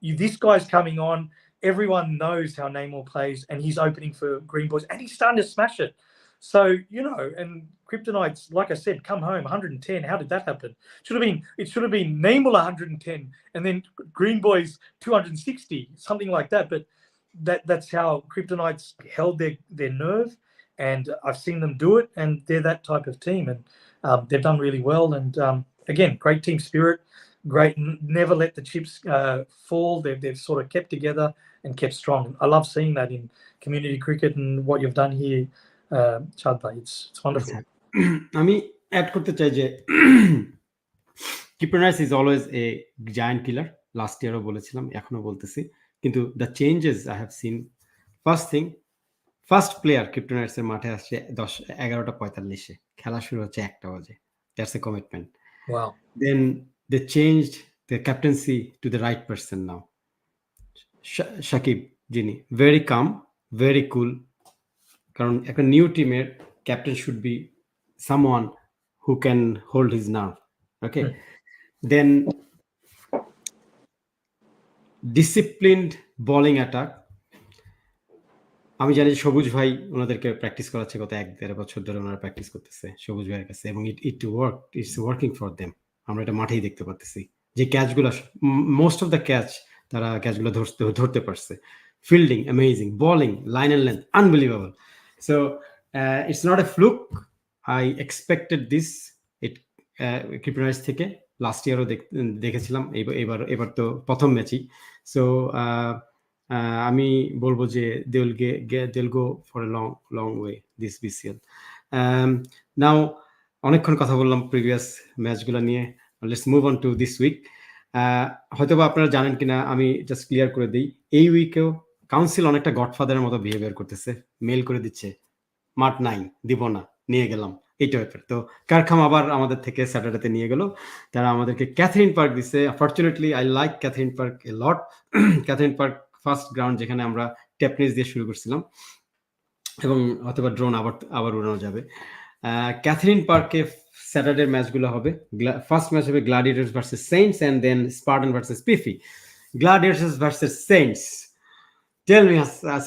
this guy's coming on. Everyone knows how Namor plays, and he's opening for Green Boys, and he's starting to smash it. So, you know, and Kryptonites, like I said, come home 110. How did that happen? It should have been Namor 110, and then Green Boys 260, something like that. But that's how Kryptonites held their nerve, and I've seen them do it, and they're that type of team, and they've done really well. And again, great team spirit. Great, never let the chips fall. They've sort of kept together and kept strong. I love seeing that in community cricket and what you've done here, Chad bhai. It's wonderful. আমি add করতে চাই যে Kryptonites is always a giant killer. Last ইয়ারও বলেছিলাম, এখনো বলতেছি। কিন্তু the changes I have seen, first player ক্রিপ্টোনাইটসের মাঠে আসছে 11:45-এ, খেলা শুরু হচ্ছে 1টা বাজে। That's a commitment. Wow. Then they changed the captaincy to the right person now. Shakib Jini, very calm, very cool. কারণ একটা নিউ টিমের captain should be someone who can hold his nerve. Okay. Then disciplined bowling attack. আমি জানি সবুজ ভাই ওনাদেরকে practice করাচ্ছে, গত 1-1.5 বছর ধরে ওনারা প্র্যাকটিস করতেছে সবুজ ভাইয়ের কাছে, এবং ইটস ওয়ার্কিং ফর দেম। আমরা এটা মাঠেই দেখতে পাচ্ছি যে ক্যাচগুলো, মোস্ট অফ দ্য ক্যাচ তারা ক্যাচগুলো ধরতে পারছে। Fielding amazing, bowling line and length unbelievable. So it's not a fluke, I expected this it Kryptonites থেকে। লাস্ট ইয়ারও দেখেছিলাম, এবার তো প্রথম ম্যাচই। সো আমি বলবো যে they'll go for a long way this BCL. Now অনেকক্ষণ কথা বললাম প্রিভিয়াস ম্যাচগুলো নিয়ে, let's move on to this week. হয়তোবা আপনারা জানেন কিনা, আমি জাস্ট ক্লিয়ার করে দিই, এই উইকেও কাউন্সিল অনেকটা গডফাদারের মতো বিহেভিয়ার করতেছে, মেল করে দিচ্ছে মাঠ নাই, দিব না, নিয়ে গেলাম, এই টাইপের। তো কারখাম আবার আমাদের থেকে স্যাটারডেতে নিয়ে গেল, তারা আমাদেরকে ক্যাথরিন পার্ক দিচ্ছে। Fortunately I like Catherine Park a lot. Catherine Park first ground যেখানে আমরা ট্যাপনিস দিয়ে শুরু করছিলাম, এবং অথবা ড্রোন আবার উড়ানো যাবে। ক্যাথরিন পার্কে স্যাটারডে ম্যাচগুলো হবে। ফার্স্ট ম্যাচ হবে Gladiators versus Saints, and then Spartan versus Pifi. Gladiators versus Saints, tell me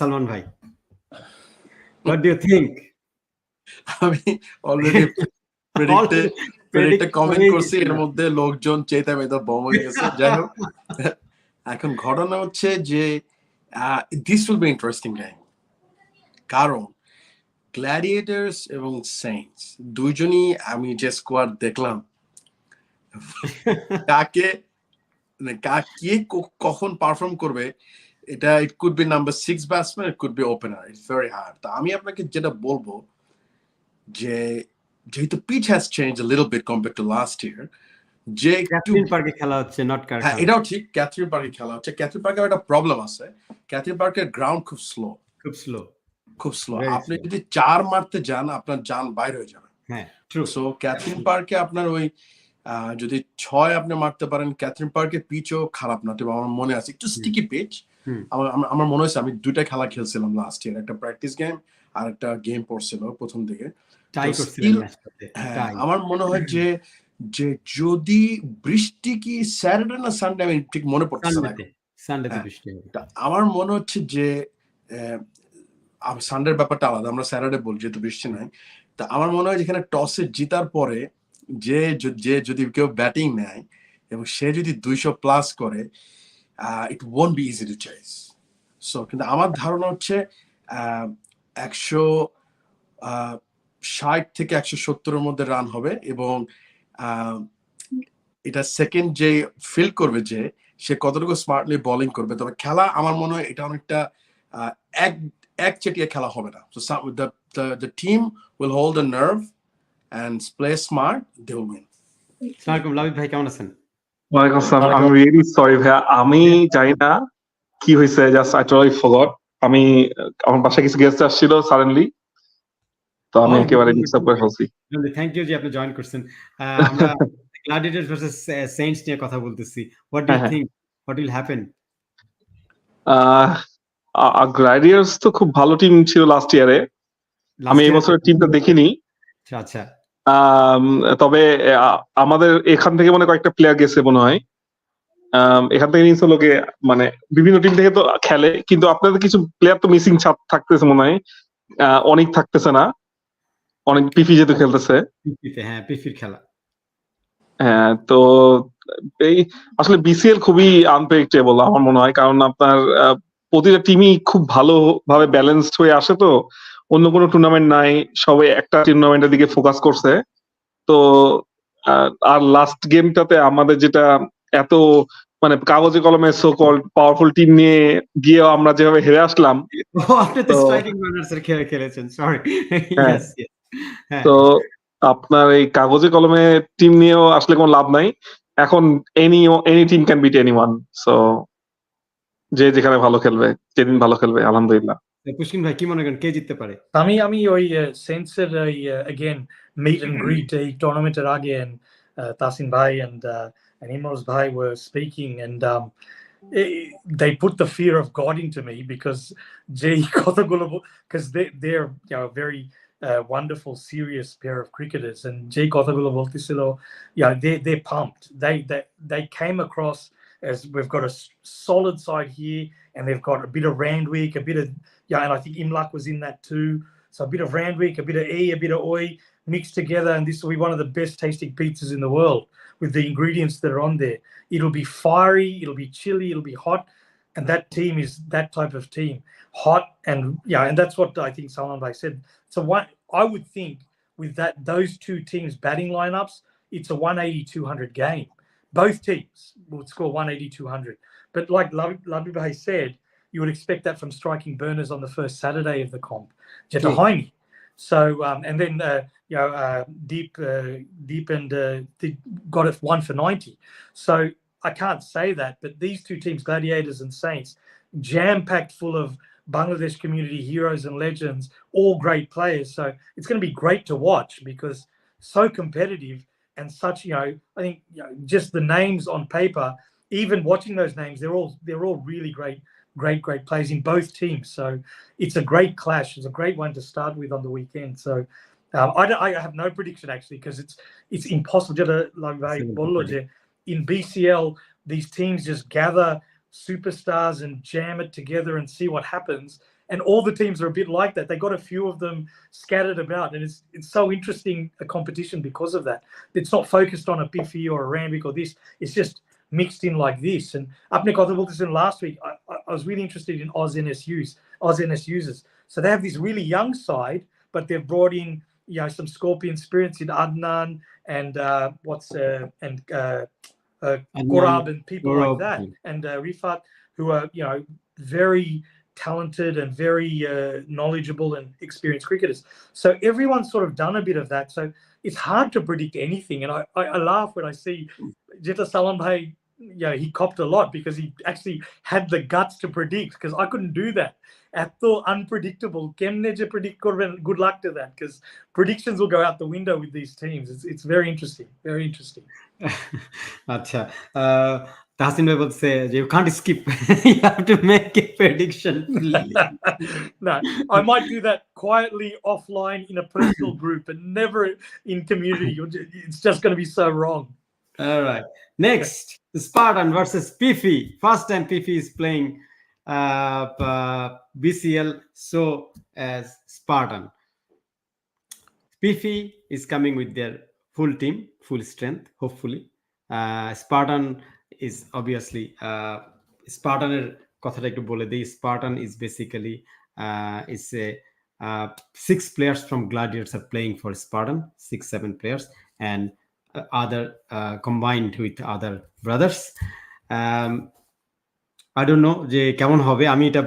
Salman ভাই, হোয়াট ডু ইউ থিংক? আমি অলরেডি প্রেডিক্টে কমেন্ট করছি, এর মধ্যে লোকজন চেতা মেতা বম হয়ে গেছে। যাই হোক, এখন ঘটনা হচ্ছে যে this will be interesting game, কারণ গ্ল্যাডিয়েটর্স এবং সেন্টস দুইজনই, আমি যে স্কোয়াড দেখলাম, কে কখন পারফর্ম করবে এটা, it could be number 6 batsman, it could be opener, it's very hard. তো আমি আপনাকে যেটা বলবো যে যেহেতু pitch has change a little bit compare to last year, যে ক্যাথরিন পার্কে খেলা হচ্ছে, নট কারখাম। হ্যাঁ, এটাও ঠিক, ক্যাথরিন পার্কে খেলা হচ্ছে। ক্যাথরিন পার্কে একটা প্রবলেম আছে, ক্যাথরিন পার্কের গ্রাউন্ড খুব স্লো। আপনি যদি 4 মারতে যান, আপনার জান বাইরে হয়ে যাবে। হ্যাঁ, ট্রু। সো ক্যাথরিন পার্কে আপনার ওই যদি 6 আপনি মারতে পারেন, ক্যাথরিন পার্কের পিচও খারাপ না, তবে আমার মনে আছে একটু স্টিকি পিচ। আমার মনে হচ্ছে, আমি 2টা খেলা খেলছিলাম লাস্ট ইয়ার, একটা প্র্যাকটিস গেম আর একটা গেম পড়ছিল প্রথম দিকে। আমার মনে হয় যে যদি বৃষ্টি কি স্যাটারডে না সানডে, আমি ঠিক মনে পড়ছে না, আমার মনে হচ্ছে যে সানডের ব্যাপারটা আলাদা, আমরা স্যাটারডে বলি যেহেতু বৃষ্টি নাই। তা আমার মনে হয় যেখানে টসে জিতার পরে যে যদি কেউ ব্যাটিং নেয় এবং সে যদি 200+ করে, it won't be easy to chase. So কিন্তু আমার ধারণা হচ্ছে 160 থেকে 170-এর মধ্যে রান হবে, এবং এটা সেকেন্ড যে ফিল করবে যে সে কতটুকু স্মার্টলি বোলিং করবে। তবে খেলা আমার মনে হয় এটা অনেকটা একচেটিয়া খেলা হবে না। So the team will hold a nerve and play smart, they will win. আসসালামু আলাইকুম, লাবিব ভাই কেমন আছেন? ওয়ালাইকুম আসসালাম। আমি রিয়েলি সরি ভাইয়া, আমি জানি না কি হয়েছে, জাস্ট আই টোটালি ফরগট। আমার বাসায় কিছু গেস্ট আসছিল সাডেনলি, তো আমি একেবারে মিক্স আপ করে ফেলছি। থ্যাংক ইউ যে আপনি জয়েন করছেন। আমরা গ্ল্যাডিয়েটর্স ভার্সেস সেন্টস নিয়ে কথা বলতেছি। What do you think, what will happen? Gladiators তো খুব ভালো টিম ছিল লাস্ট ইয়ারে, আমি এই বছরের টিমটা দেখিনি। আচ্ছা, তবে আমাদের এখান থেকে মনে কয়েকটা প্লেয়ার গেছে মনে হয়, এখান থেকে নিয়েছে লোকে, মানে বিভিন্ন টিম থেকে তো খেলে, কিন্তু আপনাদের কিছু প্লেয়ার তো মিসিং থাকতেছে মনে হয়, অনেক থাকতেছে না, অনেক পিফি যেহেতু খেলতেছে। হ্যাঁ, পিফির খেলা। হ্যাঁ, তো এই আসলে বিসিএল খুবই আনপ্রেডিক্টেবল আমার মনে হয়, কারণ আপনার প্রতিটা টিমই খুব ভালোভাবে ব্যালেন্সড হয়ে আসে, তো অন্য কোনো টুর্নামেন্ট নাই, সবাই একটা টুর্নামেন্টের দিকে ফোকাস করছে। তো আর লাস্ট গেমটাতে আমাদের যেটা এত মানে কাগজে কলমে সো কল্ড পাওয়ারফুল টিম নিয়ে গিয়েও আমরা যেভাবে হেরে আসলাম, আপনি তো তো স্ট্রাইকিং রানার্স এর খেলেছেন, সরি। হ্যাঁ, ইয়েস, ইয়েস। হ্যাঁ, তো আপনার এই কাগজে কলমে টিম নিয়েও আসলে কোনো লাভ নাই। এখন any team can bit anyone. So যে যেখানে ভালো খেলবে, যেদিন ভালো খেলবে, আলহামদুলিল্লাহ। পুষ্কিন ভাই কি মনে করেন কে জিততে পারে? আমি ওই সেন্সের again meet and greet এই টুর্নামেন্টের আগে and Tasin Bhai and Imroz Bhai were speaking and they put the fear of God into me because they're very wonderful, serious pair of cricketers, and Jay Kothagulo boltishilo, they're pumped. They came across as we've got a solid side here, and they've got a bit of Randwick, a bit of and I think Imlak was in that too. So a bit of Randwick, a bit of a bit of Oi mixed together, and this will be one of the best tasting pizzas in the world with the ingredients that are on there. It'll be fiery, it'll be chilly, it'll be hot, and that team is that type of team, hot and and that's what I think Salman Bhai said. So what I would think with those two teams batting lineups, it's a 180-200 game. Both teams would score 180-200, but like Labib Bhai said, you would expect that from striking burners on the first Saturday of the comp. Jetahaini. So and then deep and they got it 1 for 90. So I can't say that, but these two teams, Gladiators and Saints, jam-packed full of Bangladesh community heroes and legends, all great players. So it's going to be great to watch because so competitive and such, I think just the names on paper, even watching those names, they're all really great players in both teams. So it's a great clash. It's a great one to start with on the weekend. So I have no prediction actually because it's impossible. In BCL, these teams just gather superstars and jam it together and see what happens. And all the teams are a bit like that. They got a few of them scattered about, and it's so interesting a competition because of that. It's not focused on a Biffy or a Randwick or this. It's just mixed in like this. And apne kotha boltechen last week, I was really interested in OZNSUers. So they have this really young side, but they've brought in some Scorpion spirits in Adnan and Gorab and people like that, and Rifat, who are very talented and very knowledgeable and experienced cricketers. So everyone's sort of done a bit of that. So it's hard to predict anything. And I laugh when I see Jeta Salman Bhai, he copped a lot because he actually had the guts to predict, because I couldn't do that. Eto unpredictable. Kemne je predict korben, good luck to that, because predictions will go out the window with these teams. It's very interesting. Very interesting. আচ্ছা, তাহসিন ভাই বলছে যে you can't skip. You have to make a prediction. No, I might do that quietly offline in a personal group, but never in community. It's just going to be so wrong. All right. Next, Spartan versus Piffy. First time Piffy is playing BCL, so as Spartan. Piffy is coming with their full team, full strength, hopefully. Spartan is obviously Spartaner কথাটা একটু বলে দেই. Spartan is basically it's a 6 players from Gladiators are playing for Spartan, 6-7 players, and other combined with other brothers. I don't know যে কেমন হবে, আমি এটা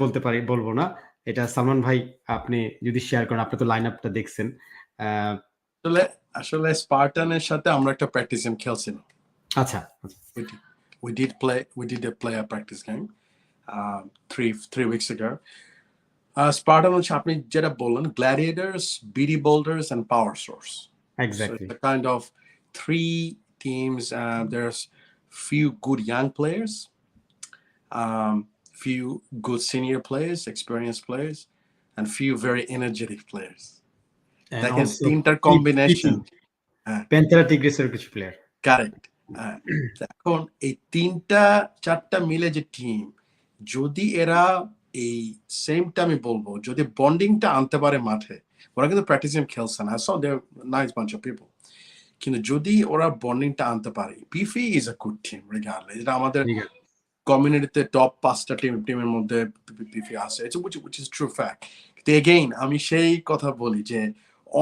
বলবো না, এটা সালমান ভাই আপনি যদি শেয়ার করেন, আপনি তো লাইন আপটা দেখছেন। আসলে স্পার্টানের সাথে আমরা একটা প্র্যাকটিস গেম খেলছিলাম। আচ্ছা, we did play a practice game 3 weeks ago. Spartan হচ্ছে আপনি যেটা বললেন, Gladiators, BD Boulders and Power Source. Exactly. So it's a kind of 3 teams. There's few good young players, few good senior players, experienced players, and few very energetic players. And like also a combination. Banter Tigrisের কিছু player. Correct. এখন এই 3-4টা মিলে যে team, যদি এরা এই সেমটা আমি বলবো, যদি বন্ডিংটা আনতে পারে মাঠে, ওরা কিন্তু প্র্যাকটিস গেম খেলছে না, I saw they're nice bunch of people, কিন্তু যদি ওরা বন্ডিংটা আনতে পারে, Pifi is a good team regardless. এটা আমাদের কমিউনিটিতে টপ 5টা টিমের মধ্যে পিফি আছে, which is true fact. কিন্তু এগেইন আমি সেই কথা বলি যে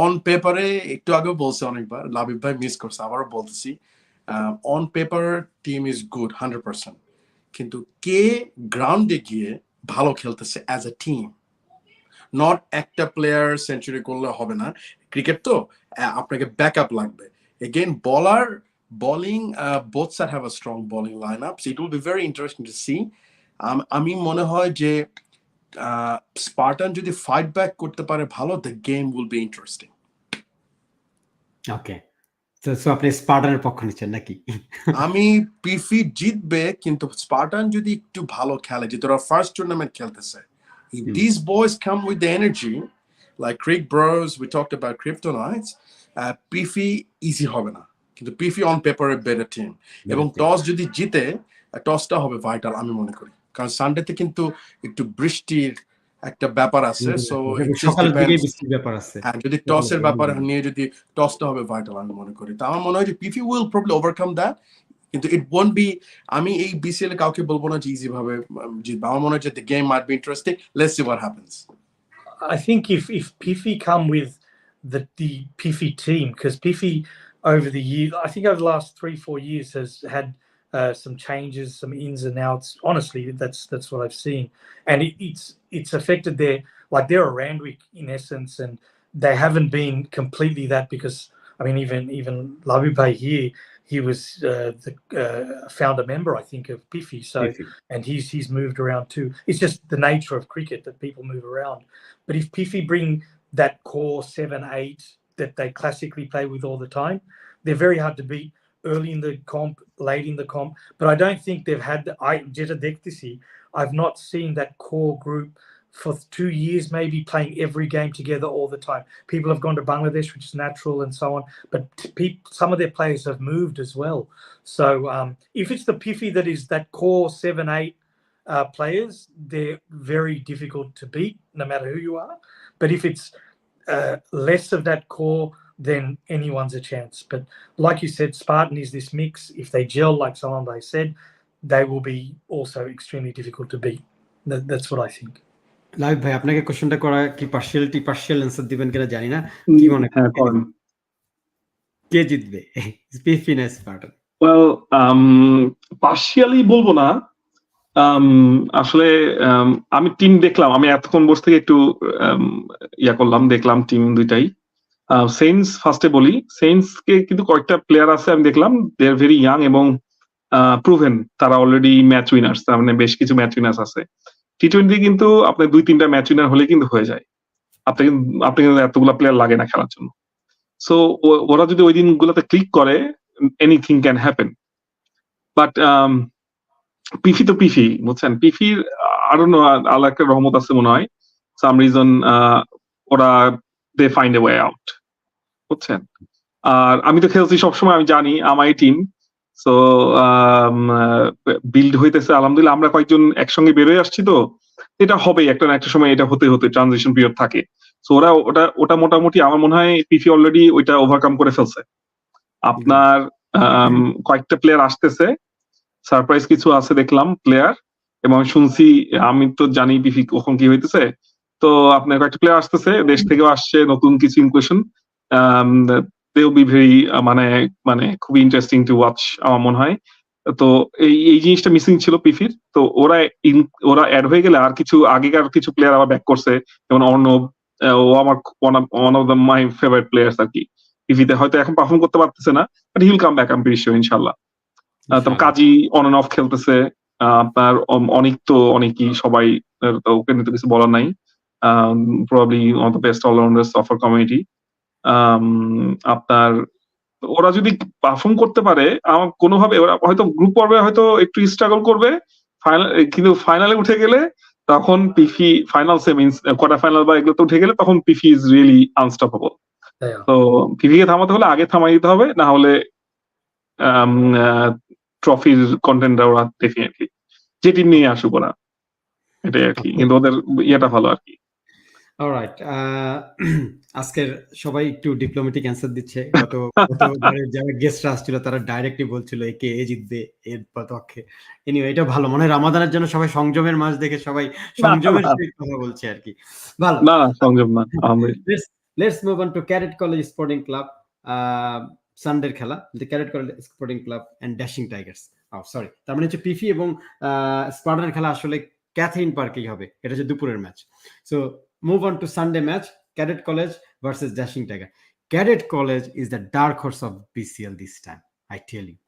অন পেপারে একটু আগে বলছে অনেকবার, লাবিব ভাই মিস করছে, আবারও বলতেছি, on paper team is good 100%, কিন্তু কে গ্রাউন্ডে গিয়ে ভালো খেলতেছে অ্যাজ এ টিম, নট একটা প্লেয়ার সেঞ্চুরি করলে হবে না, ক্রিকেট তো আপনাকে ব্যাকআপ লাগবে। Again bowling, both side have a strong bowling lineup, so it will be very interesting to see. আমি মনে হয় যে স্পার্টান যদি ফাইট ব্যাক করতে পারে ভালো, the game will be interesting. Okay, তো আপনি স্পার্টানের পক্ষ নিচ্ছেন নাকি? আমি পিফি জিতবে, কিন্তু স্পার্টান যদি একটু ভালো খেলে, যে তোরা ফার্স্ট টুর্নামেন্ট খেলতেছে, if these boys come with the energy like Cric Bros, we talked about Kryptonites, Pifi easy হবে না, কিন্তু Pifi on paper a better team, এবং টস যদি জিতে, টসটা হবে ভাইটাল আমি মনে করি, কারণ সানডেতে কিন্তু একটু বৃষ্টির একটা ব্যাপার আছে, সো সকালের দিকে বৃষ্টির ব্যাপার আছে। হ্যাঁ, যদি টসের ব্যাপার নিয়ে যদি টসটা হবে ভাইটাল আমি মনে করি, তা আমার মনে হয় যে পিফি উইল প্রবলি ওভারকাম দ্যাট, কিন্তু ইট ওয়ন্ট বি, আমি এই বিসিএল এ কাউকে বলবো না যে ইজি ভাবে জিতবে, আমার মনে হয় যে the game might be interesting, let's see what happens. I think if Piffy come with the Piffy team, because Piffy over the year, I think over the last 3-4 years has had some changes, some ins and outs. Honestly, that's what I've seen, and it's affected their, like, they're a Randwick in essence, and they haven't been completely that, because I mean even Labib here, he was the founder member, I think, of Piffy, so and he's moved around too. It's just the nature of cricket that people move around. But if Piffy bring that core 7-8 that they classically play with all the time, they're very hard to beat early in the comp, late in the comp. But I don't think they've had I've not seen that core group for 2 years maybe playing every game together all the time. People have gone to Bangladesh, which is natural, and so on, but some of their players have moved as well. So if it's the Piffy that is that core 7-8 players, they're very difficult to beat no matter who you are. But if it's less of that core, then anyone's a chance. But like you said, Spartan is this mix. If they gel, like Salman said, they will be also extremely difficult to beat. That's what I think. Live ভাই, আপনাকে কোশ্চেনটা করা কি partial answer দিবেন কিনা জানি না, কি মনে করেন কে জিতবে, পিফি না স্পার্টান? ওয়েল, পার্শিয়ালি বলবো না, আসলে আমি টিম দেখলাম, আমি এতক্ষণ বসে থেকে একটু দেখলাম টিম দুইটাই। সেন্স ফার্স্টে বলি, সেন্সকে কিন্তু কয়েকটা প্লেয়ার আছে আমি দেখলাম, দে আর ভেরি ইয়াং এবং প্রুভেন, তারা অলরেডি ম্যাচ উইনার্স, তার মানে বেশ কিছু ম্যাচ উইনার্স আছে। টি-20 কিন্তু আপনার 2-3টা ম্যাচ উইনার হলে কিন্তু হয়ে যায়, আপনি কিন্তু এতগুলা প্লেয়ার লাগে না খেলার জন্য। সো ওরা যদি ওই দিনগুলোতে ক্লিক করে, এনিথিং ক্যান হ্যাপেন। বাট পিফি তো পিফি, বুঝছেন, পিফির আরো আলাদা একটা রহমত আছে মনে হয়, সাম রিজন ওরা they find a way out, বুঝছেন। আর আমি তো খেলছি সবসময়, আমি জানি আমার টিম, সো বিল্ড হইতেছে আলহামদুলিল্লাহ। আমরা কয়েকজন একসঙ্গে বেরোয় আসছি, তো এটা হবে একটা না একটা সময়, এটা হতে ট্রানজিশন পিরিয়ড থাকে। সো ওটা মোটামুটি আমার মনে হয় পিফি অলরেডি ওইটা ওভারকাম করে ফেলছে। আপনার কয়েকটা প্লেয়ার আসতেছে, সারপ্রাইজ কিছু আছে দেখলাম প্লেয়ার, এবং শুনছি, আমি তো জানি পিফি কখন কি হইতেছে, তো আপনার কয়েকটা প্লেয়ার আসতেছে, দেশ থেকেও আসছে নতুন কিছু ইনকুয়েশন, দে উইল বি ভেরি মানে খুবই ইন্টারেস্টিং টু ওয়াচ আমার মনে হয়। তো এই জিনিসটা মিসিং ছিল পিফির, তো ওরা অ্যাড হয়ে গেলে আর কিছু আগেকার কিছু প্লেয়ার আবার ব্যাক করছে, যেমন অর্ণব, ও আমার one of the my favourite players আর কি। পিফিতে হয়তো এখন পারফর্ম করতে পারতেছে না, but he will come back, I am pretty sure, ইনশাআল্লাহ। তবে কাজী অন এন্ড অফ খেলতেছে, আপনার অনেকই সবাই, ওকে নিয়ে তো কিছু বলার নাই, probably one of the best all-rounders of our community. আপনার ওরা যদি পারফর্ম করতে পারে, আমার কোনোভাবে ওরা হয়তো গ্রুপ পর্বে হয়তো একটু স্ট্রাগল করবে, কিন্তু ফাইনালে উঠে গেলে তখন পিফি, ফাইনাল সেমিস, কোয়ার্টার ফাইনাল বা এগুলোতে উঠে গেলে তখন পিফি ইজ রিয়েলি আনস্টপেবল। তো পিফিকে থামাতে হলে আগে থামাই দিতে হবে, না হলে ট্রফির কন্টেন্ডার ওরা ডেফিনেটলি, যে টিম নিয়ে আসুক ওরা, এটাই আর কি, কিন্তু ওদের ইয়েটা ভালো আর কি। অলরাইট, আজকের সবাই একটু ডিপ্লোম্যাটিক অ্যান্সার দিচ্ছে। যারা গেস্টরা আসছিল তারা ডাইরেক্টলি বলছিল কে জিতবে এর পক্ষে। এনিওয়ে, এটা ভালো, মনে হয় রামাদানের জন্য সবাই সংযমের মাস দেখে সবাই সংযমের সহিত কথা বলছে আর কি। ভালো, না সংযম না, Let's move on to Cadet College Sporting Club. সানডের খেলা, the cadet college sporting club and dashing Tigers. Sorry, তার মানে হচ্ছে পিফি এবং স্পার্টানের খেলা আসলে ক্যাথরিন পার্কেই হবে। এটা হচ্ছে দুপুরের match. So move on to Sunday match, cadet college versus dashing tiger. Cadet College is the dark horse of BCL this time, I tell you.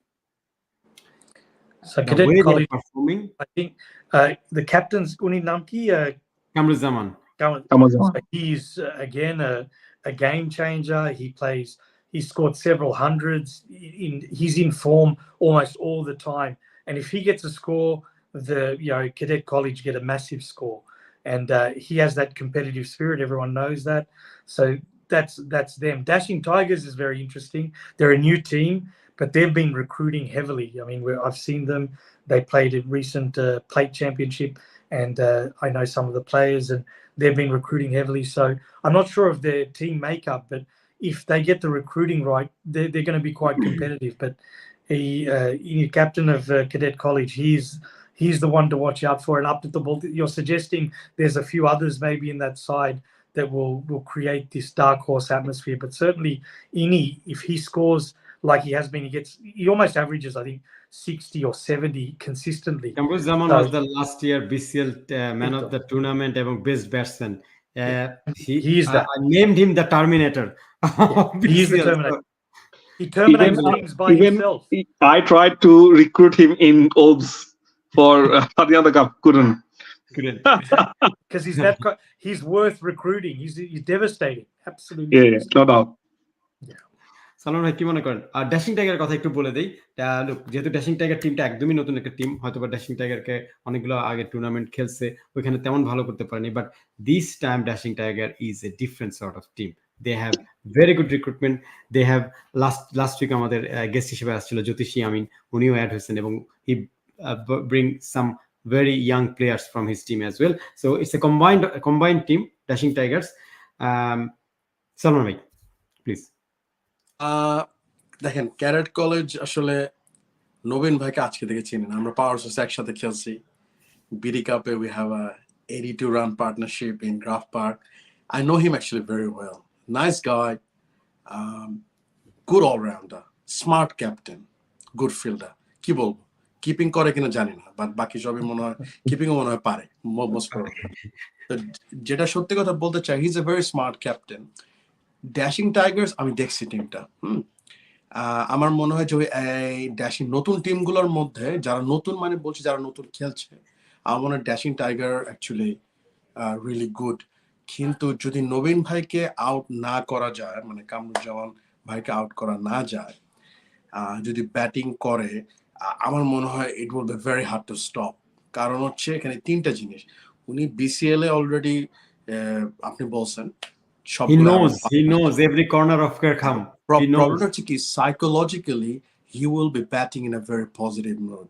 So The Cadet way they're College, performing, I think the captain's Uni Namki. Kamruzaman. He's again a game changer. He scored several hundreds. He's in form almost all the time. And if he gets a score, the Cadet College get a massive score. And he has that competitive spirit. Everyone knows that. So that's them. Dashing Tigers is very interesting. They're a new team, but they've been recruiting heavily. I mean, I've seen them. They played a recent plate championship, and I know some of the players, and they've been recruiting heavily. So I'm not sure of their team makeup, but if they get the recruiting right, they're going to be quite competitive. But he, captain of Cadet College, he's the one to watch out for. And up to the ball, you're suggesting there's a few others maybe in that side that will create this dark horse atmosphere. But certainly Ini, if he scores like he has been, he almost averages, I think, 60 or 70 consistently. Kamruzaman was the last year BCL man of the tournament and best batsman. I named him the Terminator. He is the Terminator. He terminates teams by himself. I tried to recruit him in Olds for Haryana Cup, couldn't. Because he's worth recruiting. He's devastating. Absolutely. Yeah, no doubt. Salman ভাই কি মনে করেন? আর dashing টাইগারের কথা একটু বলে দেই। যেহেতু ড্যাশিং টাইগার টিমটা একদমই নতুন একটা টিম, হয়তোবা ড্যাশিং টাইগারকে অনেকগুলো আগে টুর্নামেন্ট খেলছে, ওইখানে তেমন ভালো করতে পারেনি, but this time Dashing Tiger is a different sort of team. They have very good recruitment. They have last week আমাদের গেস্ট হিসেবে আসছিল জ্যোতিষী আমিন, উনিও অ্যাড হয়েছেন এবং he bring some very young players from his team as well. So it's a combined team, Dashing Tigers. Salman bhai, please. দেখেন cadet college আসলে নবীন ভাইকে আজকে থেকে চিনি না, আমরা পাওয়ার সোর্স একসাথে খেলছি। বিডি কাপে we have a 82 run partnership in Graf Park. I know him actually very well. Nice guy, good all-rounder, smart captain, good fielder. কি বলবো, কিপিং করে কিনা জানি না, বাট বাকি সবই মনে হয় কিপিংও মনে হয় পারে মোস্ট প্রবাবলি। যেটা সত্যি কথা বলতে চাই, হি is a very smart captain. Dashing Tigers আমি দেখছি টিমটা, আমার মনে হয় যে এই ড্যাশিং নতুন টিমগুলোর মধ্যে যারা নতুন, মানে বলছি যারা নতুন খেলছে, আমার মনে হয় dashing tiger actually really good. কিন্তু যদি নবীন ভাইকে আউট না করা যায়, মানে কামরুজ্জামান ভাইকে আউট করা না যায়, যদি ব্যাটিং করে, আমার মনে হয় it will be very hard to stop. কারণ হচ্ছে এখানে তিনটা জিনিস, উনি বিসিএল এ অলরেডি আপনি বলছেন he knows every corner of Kirkham. Problem হচ্ছে কি, psychologically he will be batting in a very positive mood.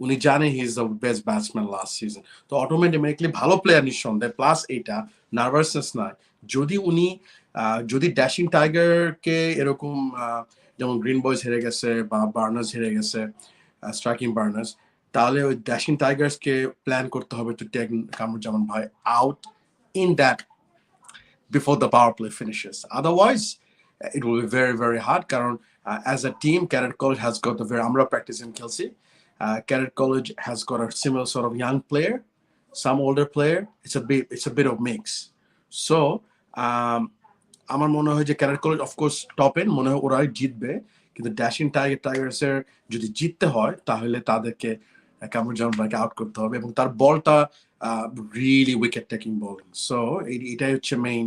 উনি জানে he is the best batsman last season, তো অটোমেটিক্যালি ভালো প্লেয়ার নিঃসন্দেহে, প্লাস এটা নার্ভাসনেস নাই। যদি ড্যাশিং টাইগারকে এরকম যেমন গ্রিন বয়েজ হেরে গেছে বা বার্নার্স হেরে গেছে, স্ট্রাইকিং বার্নার্স, তাহলে ওই ড্যাশিং টাইগার্সকে প্ল্যান করতে হবে টু টেক কামরুজ্জামান ভাই out in that before the power play finishes. Otherwise, it will be very, very hard. Karan, as a team, Cadet College has got Amra practice in Kelsey. Cadet College has got a similar sort of young player, some older player. It's a bit of mix. So, আমার মনে হয় যে cadet college of course top end মনে হয় ওরাই জিতবে, কিন্তু dashing টাইগার্সের যদি জিততে হয় তাহলে তাদেরকে কামরুজ্জামান ভাইকে আউট করতে হবে, এবং তার বলটা really wicket taking bowling. So এটাই হচ্ছে মেইন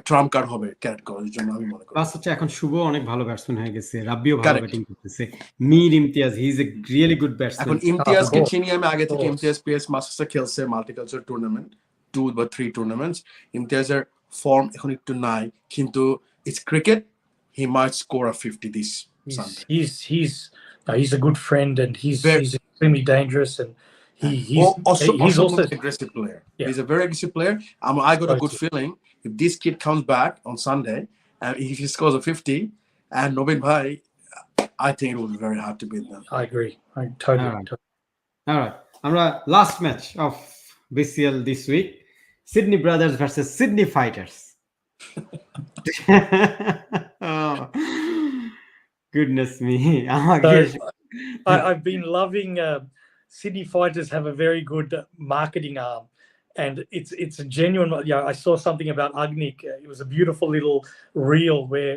ট্রাম্প কার্ড হবে ক্যাডেট কলেজের জন্য আমি মনে করি। প্লাস হচ্ছে এখন শুভ অনেক ভালো ব্যাটসম্যান হয়ে গেছে, রাব্বিও ভালো ব্যাটিং করতেছে, মীর ইমতিয়াজ হি is a really good batsman. এখন ইমতিয়াজকে চিনি আমি আগে থেকে, ইমতিয়াজ পিএস মাস্টার্সে খেলছে মাল্টিকালচার টুর্নামেন্ট 2 বা 3 টুর্নামেন্টস। ইমতিয়াজের ফর্ম এখন একটু নাই, কিন্তু it's cricket, he might score a 50 this Sunday. He's a good friend, and he's extremely dangerous, and he's also an aggressive player. Yeah. He's a very aggressive player. I got a good feeling if this kid comes back on Sunday and if he scores a 50 and Nobin Bhai, I think it will be very hard to beat them. I agree. I totally. All right. Our last match of BCL this week, Sydney Brothers versus Sydney Fighters. Oh, goodness me. আমাকে I've been loving Sydney Fighters have a very good marketing arm, and it's a genuine. I saw something about Agnik. It was a beautiful little reel where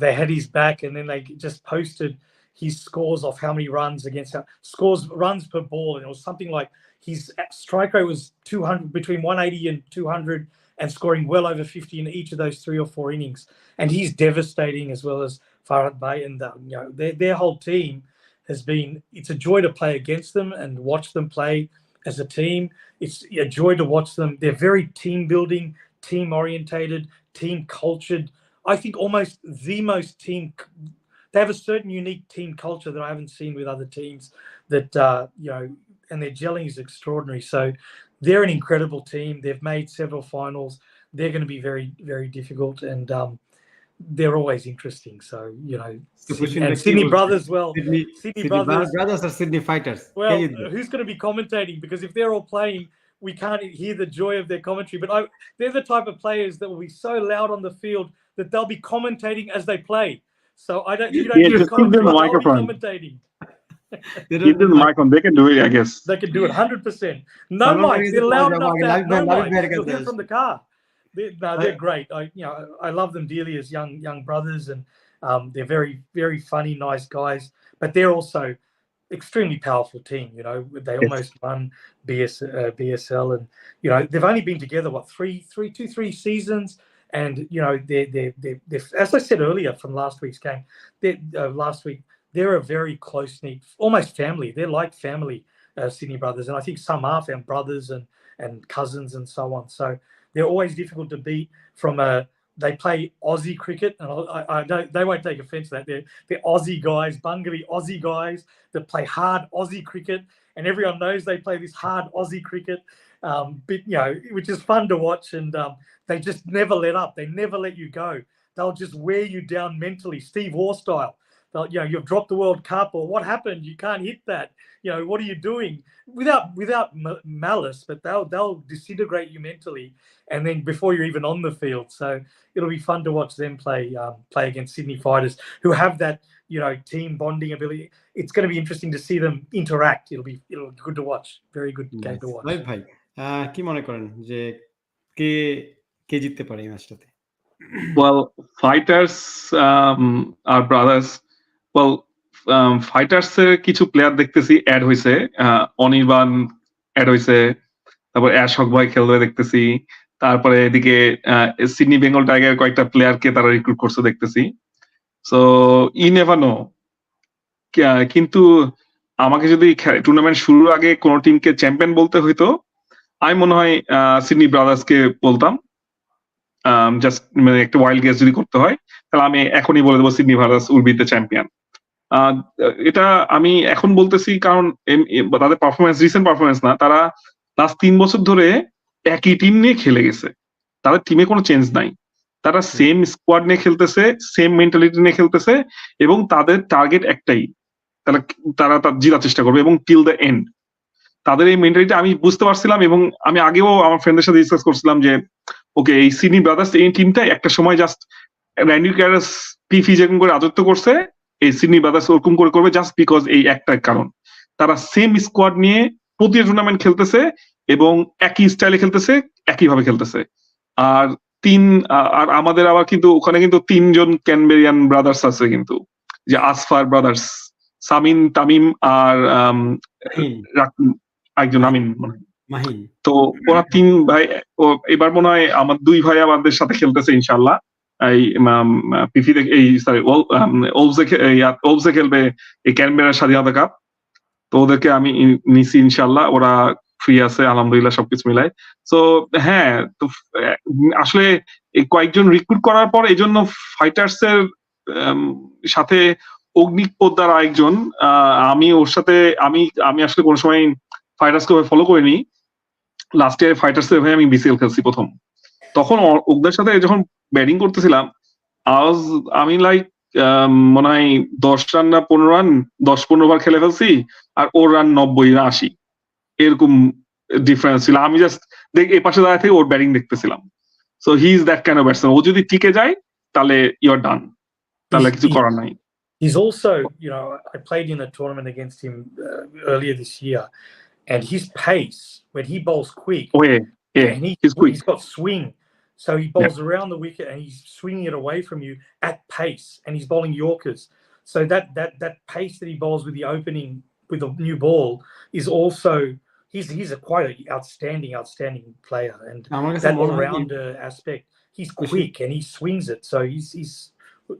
they had his back, and then they just posted his scores of how many runs against runs per ball, and it was something like his strike rate was 200, between 180 and 200, and scoring well over 50 in each of those 3 or 4 innings. And he's devastating, as well as Farhad Bay, and their whole team has been. It's a joy to play against them and watch them play as a team. It's a joy to watch them. They're very team building, team orientated, team cultured. I think almost the most team. They have a certain unique team culture that I haven't seen with other teams. That and their gelling is extraordinary. So they're an incredible team. They've made several finals. They're going to be very, very difficult, and they're always interesting. So and Sydney Brothers, well, Sydney Brothers or Sydney Fighters. Well, who's going to be commentating? Because if they're all playing, we can't hear the joy of their commentary. But they're the type of players that will be so loud on the field that they'll be commentating as they play. So you don't need to commentating. Give them the mic on. They can do it, I guess. They can do it 100%. No mic. They're loud enough to have no mic. You'll hear from the car. They're great. I love them dearly as young brothers, and they're very, very funny, nice guys. But they're also extremely powerful team. They almost won BSL, and they've only been together 3 seasons. And they're as I said earlier from last week's game, they're a very close knit, almost family. They're like family, Sydney Brothers, and I think some are brothers and cousins and so on. So they're always difficult to beat. They play Aussie cricket, and I don't. They won't take offence to that. They're Aussie guys, Bengali Aussie guys that play hard Aussie cricket, and everyone knows they play this hard Aussie cricket. Which is fun to watch, and they just never let up. They never let you go. They'll just wear you down mentally, Steve Waugh style. You've dropped the World Cup, or what happened? You can't hit that. What are you doing? Without malice, but they'll disintegrate you mentally, and then before you're even on the field. So it'll be fun to watch them play against Sydney Fighters, who have that team bonding ability. It's going to be interesting to see them interact. It'll be good to watch. Very good game to watch. ভাই কি মনে করেন যে কে জিততে পারে এই ম্যাচটাতে? Well, fighters are brothers. Well, fighters এর কিছু প্লেয়ার দেখতেছি অ্যাড হয়েছে, অনির্বাণ অ্যাড হয়েছে, তারপর অ্যাশক ভাই খেলবে দেখতেছি, তারপরে এদিকে সিডনি বেঙ্গল টাইগার কয়েকটা প্লেয়ারকে তারা রিক্রুট করছে দেখতেছি। সো ই নেভার নো। কিন্তু আমাকে যদি টুর্নামেন্ট শুরুর আগে কোন টিমকে চ্যাম্পিয়ন বলতে হইতো, আমি মনে হয় সিডনি ব্রাদার্সকে বলতাম। জাস্ট মানে একটা ওয়াইল্ড গেস যদি করতে হয়, তাহলে আমি এখনই বলে দেবো Sydney brothers will be the champion. এটা আমি এখন বলতেছি কারণ তাদের পারফরমেন্স, রিসেন্ট পারফরমেন্স না, তারা লাস্ট 3 বছর ধরে একই টিম নিয়ে খেলে গেছে। তাদের টিমে কোনো চেঞ্জ নাই, তারা সেম স্কোয়াড নিয়ে খেলতেছে, সেম মেন্টালিটি নিয়ে খেলতেছে, এবং তাদের টার্গেট একটাই, তারা জেতার চেষ্টা করবে এবং টিল দ্য এন্ড। তাদের এই মেন্টালিটি আমি বুঝতে পারছিলাম, এবং আমি আগেও আমার ফ্রেন্ডের সাথে ডিসকাস করছিলাম যে ওকে, এই সিডনি ব্রাদার্স এই টিমটা একটা সময় জাস্ট র্যান্ডি ক্যারাস পিফি যেরকম করে রাজত্ব করছে, এই সিডনি ব্রাদার্স ওরকম করে করবে, জাস্ট বিকজ এই একটা কারণ তারা সেম স্কোয়াড নিয়ে প্রতিটা টুর্নামেন্ট খেলতেছে এবং একই স্টাইলে খেলতেছে, একইভাবে খেলতেছে। আর আমাদের আবার কিন্তু ওখানে কিন্তু 3 জন ক্যানবেরিয়ান ব্রাদার্স আছে, কিন্তু যে আসফার ব্রাদার্স, সামিন, তামিম আর একজন আমিন মনে হয়। তো ওরা 3 ভাই, এবার মনে হয় আমার 2 ভাই আমাদের সাথে খেলতেছে ইনশাল্লাহ। এই পিফি এই সরি ওলভসে খেলবে এই ক্যানবেরার স্বাধীনতা কাপ। তো ওদেরকে আমি নিছি ইনশাল্লাহ, ওরা ফ্রি আছে আলহামদুলিল্লাহ সবকিছু মিলাই। তো হ্যাঁ, তো আসলে কয়েকজন রিক্রুট করার পর এই জন্য ফাইটার্স এর সাথে অগ্নিক পোদ্দার আরেকজন, আমি ওর সাথে আমি আসলে কোনো সময় ফাইটার্সকে ফলো করিনি। লাস্ট ইয়ার ফাইটার্স এর আমি বিসিএল খেলছি প্রথম, তখন ওদের সাথে যখন ব্যাটিং করতেছিলাম আমি লাইক মনে হয় 10 রান না 15 রান 10-15 বার খেলে ফেলছি, আর ওর রান 90 না 80, এরকম ডিফারেন্স ছিল। আমি জাস্ট এই পাশে দাঁড়ায় থেকে ওর ব্যাটিং দেখতেছিলাম। So he is that kind of batsman. ও যদি টিকে যায় তাহলে ইউ আর ডান, তাহলে কিছু করার নাই। He's also, you know, I played in a tournament against him earlier this year, and his pace when he bowls quick, and he's quick. he's got swing, so he bowls around the wicket and he's swinging it away from you at pace, and he's bowling Yorkers. So that pace that he bowls with the opening with the new ball is also he's a quite an outstanding player, and that all-round aspect. He's quick and he swings it, so he's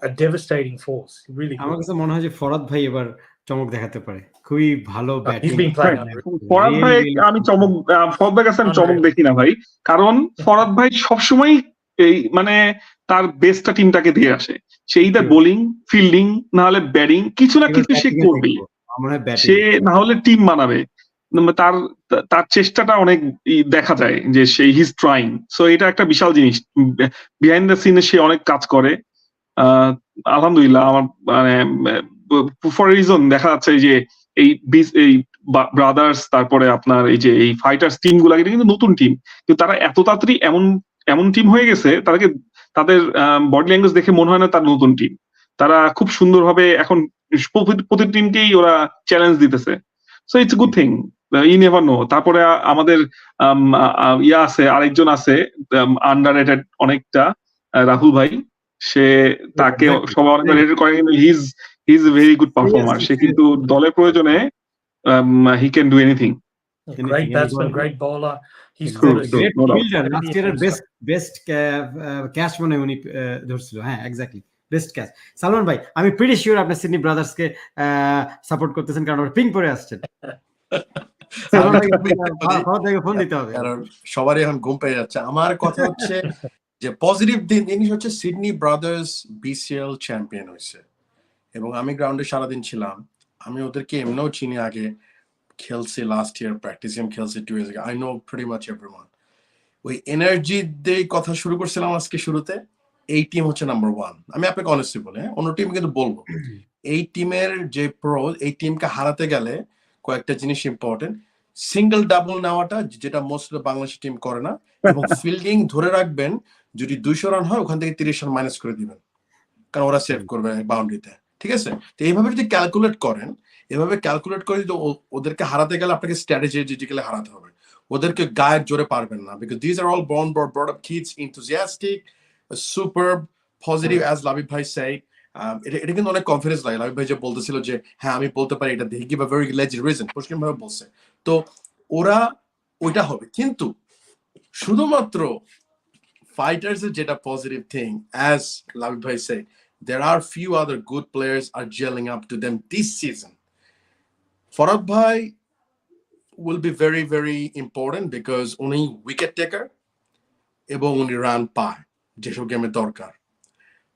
a devastating force. Really good. আমার কাছে মনে হয় যে ফরাদ ভাই এবার চমক দেখাতে পারে, খুবই ভালো batting. He's been playing Farhad ভাই আমি ফরাদ ভাই কাছে আমি চমক দেখি না ভাই, কারণ ফরাদ ভাই সবসময় এই মানে তার বেস্টটা টিমটাকে দিয়ে আসে। সে ইদার বোলিং, ফিল্ডিং, না হলে ব্যাটিং, কিছু না কিছু সে করবেই। সে না হলে টিম বানাবে। তার তার চেষ্টাটা অনেক দেখা যায় যে সে হিজ ট্রাইং। সো এটা একটা বিশাল জিনিস, বিহাইন্ড দ্য সিনে সে অনেক কাজ করে। আলহামদুলিল্লাহ আমার মানে ফর রিজন দেখা যাচ্ছে যে এই ব্রাদার্স, তারপরে আপনার এই যে এই ফাইটার্স টিম গুলা কিন্তু নতুন টিম, কিন্তু তারা এত তাড়াতাড়ি এমন টিম হয়ে গেছে, তাদের বডি ল্যাঙ্গুয়েজ দেখে মনে হয় না তার নতুন টিম। তারা খুব সুন্দরভাবে এখন প্রতি টিমকেই ওরা চ্যালেঞ্জ দিতেছে। So it's good thing, you never know. তারপরে আমাদের আছে, আরেকজন আছে আন্ডার রেটেড অনেকটা, রাহুল ভাই। সে তাকে সবাই অনেক রেটেড করে, কিন্তু he is a very good performer. সে কিন্তু দলের প্রয়োজনে he can do anything. Great batsman, great bowler. He's great fielder. Last year best catch মনে উনি ধরছিল। হ্যাঁ, এক্স্যাক্টলি, বেস্ট ক্যাচ। সালমান ভাই, আমি প্রিটি শিওর আপনি সিডনি ব্রাদার্স কে সাপোর্ট করতেছেন, কারণ ওরা পিঙ্ক পরে আসছেন। ফোন দিতে হবে, কারণ সবারই এখন ঘুম পেয়ে যাচ্ছে। আমার কথা হচ্ছে যে পজিটিভ জিনিস হচ্ছে সিডনি ব্রাদার্স BCL চ্যাম্পিয়ন হয়েছে, এবং আমি গ্রাউন্ডে সারাদিন ছিলাম। আমি ওদেরকে এমনিও চিনি, আগে খেলছি, লাস্ট ইয়ার প্র্যাকটিস গেম খেলছি 2 years ago. I know pretty much everyone. ওই এনার্জি দিয়ে কথা শুরু করছিলাম আজকে শুরুতে। এই টিম হচ্ছে নাম্বার 1। আমি আপনাকে অনেস্টলি বলি, অন্য টিম কিন্তু বলবো, এই টিমের যে এই টিমকে হারাতে গেলে কয়েকটা জিনিস ইম্পর্টেন্ট। সিঙ্গেল ডাবল নেওয়াটা, যেটা মোস্ট অফ বাংলাদেশ টিম করে না, এবং ফিল্ডিং ধরে রাখবেন। যদি 200 রান হয় ওখান থেকে 30 রান মাইনাস করে দিবেন, কারণ ওরা সেভ করবে বাউন্ডারিতে। ঠিক আছে? তো এইভাবে যদি ক্যালকুলেট করেন, এভাবে ক্যালকুলেট করে যদি ওদেরকে হারাতে গেলে আপনাকে স্ট্র্যাটেজিক্যালি হারাতে হবে। ওদেরকে গায়ের জোরে পারবেন না, because this are all brought up kids, enthusiastic, superb, positive, as Labib bhai said. এটা কিন্তু অনেক কনফিডেন্স লাগে। লাবিব ভাই যে বলতেছিল যে হ্যাঁ আমি বলতে পারি এটা, he give a very legit reason, Pushkin ভাই বলছে। তো ওরা ওইটা হবে, কিন্তু শুধুমাত্র ফাইটার্স এর যেটা positive thing, as Labib bhai said, there are few other good players are gelling up to them this season. Farad bhai will be very very important because উনি উইকেট টেকার এবং উনি রান পায় যেসব গেমে দরকার।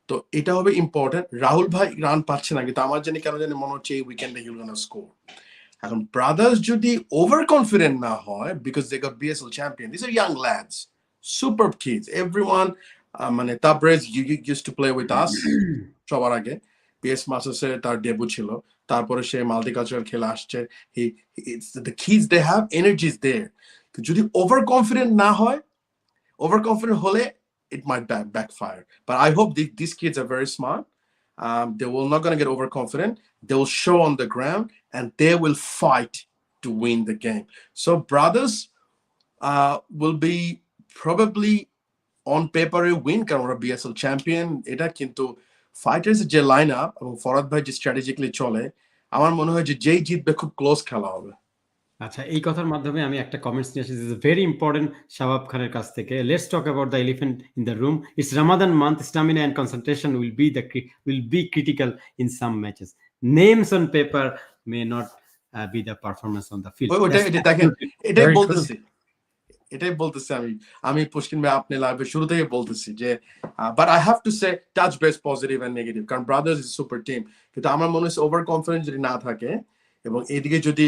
তো এটা হবে ইম্পর্টেন্ট। রাহুল ভাই রান পাচ্ছে না, কিন্তু আমার জানি কেন জানি মনে হচ্ছে এই উইকেন্ডে হি উইল গোনা স্কোর। এখন ব্রাদার্স যদি ওভার কনফিডেন্ট না হয়, because they got BSL champion, this are young lads, super kids, everyone. মানে Tabrez used to play with us সবার আগে, PS মাস্টার্সে তার ডেবু ছিল, তারপরে সে মাল্টিকালচারাল খেলে আসছে। The kids they have energies there. যদি ওভার কনফিডেন্ট না হয়, ওভার কনফিডেন্ট হলে it might backfire. But I hope these kids are very smart. They will not going to get overconfident. They will show on the ground and they will fight to win the game. So brothers will be probably on paper a win, কারণ ওরা BSL champion। এটা কিন্তু fighters যে line up এবং ফরাদ ভাই যে strategically চলে, আমার মনে হয় যে যেই জিতবে খুব ক্লোজ খেলা হবে। আচ্ছা, এই কথার মাধ্যমে আমি একটা কমেন্টস নিয়ে এসেছি, ভেরি ইম্পর্টেন্ট, শাবাব খানের কাছ থেকে। Let's talk about the elephant in the room. It's Ramadan month, stamina and concentration will be critical in some matches. Names on paper may not be the performance on the field. দেখেন, এটাই বলতেছি আমি Pushkin ভাই, আপনি লাইভে শুরু থেকে বলতেছি যে but I have to say touch base positive and negative, কারণ ব্রাদার্স ইজ সুপার টিম। কিন্তু আমার মনে হচ্ছে ওভার কনফিডেন্স যদি না থাকে, এবং এদিকে যদি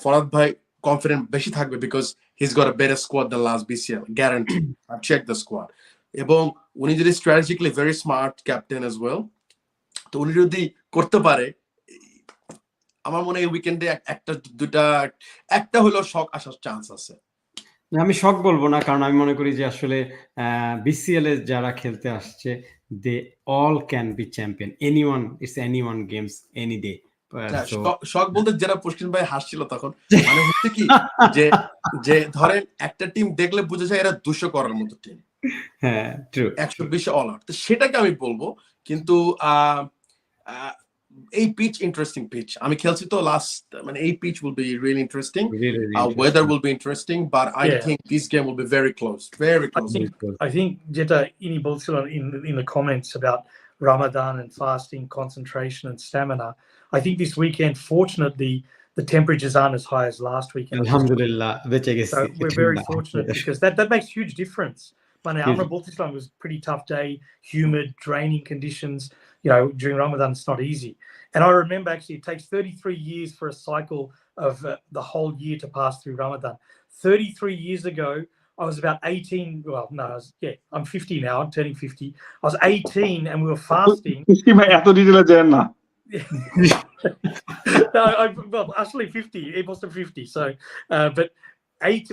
ফরাদ ভাই কনফিডেন্ট বেশি থাকবে, because his got a better squad than last BCL, guarantee. I check the squad. এবং উনি যদি strategically very smart captain as well, তো উনি যদি করতে পারে, আমার মনে হয় উইকেন্ডে একটা হলেও শক আসার চান্স আছে। আমি শখ বলবো না, কারণ আমি মনে করি যে আসলে BCL এ যারা খেলতে আসছে, they all can be champion, anyone, it's anyone games any day. না, সো শখ বলতে যারা পুষ্কিন ভাই হাসছিল তখন, মানে হচ্ছে কি যে যে ধরেন একটা টিম দেখলে বুঝে যায় এরা 200 করার মতো টিম, হ্যাঁ, ট্রু। 120 অল আউট, তো সেটাকে আমি বলবো। কিন্তু আহ, এই পিচ ইন্টারেস্টিং পিচ, আমি খেলছি তো লাস্ট, মানে এই pitch will be really interesting, weather will be interesting, but I Yeah. think this game will be very close, very I close. think Jetta Ini Bolsila in the comments about Ramadan and fasting, concentration and stamina. I think this weekend, fortunately, the temperatures aren't as high as last weekend. আলহামদুলিল্লাহ বেঁচে গেছি। So we're very fortunate because that makes huge difference. But Amra Boltislam was a pretty tough day, humid, draining conditions. You know, during Ramadan, it's not easy. And I remember actually it takes 33 years for a cycle of the whole year to pass through Ramadan. 33 years ago, I was about 18. Well, no, I'm 50 now. I'm turning 50. I was 18 and we were fasting. Pushkin ভাই এত ডিটেইলে যান না। No, well, actually 50. It must have 50. So, but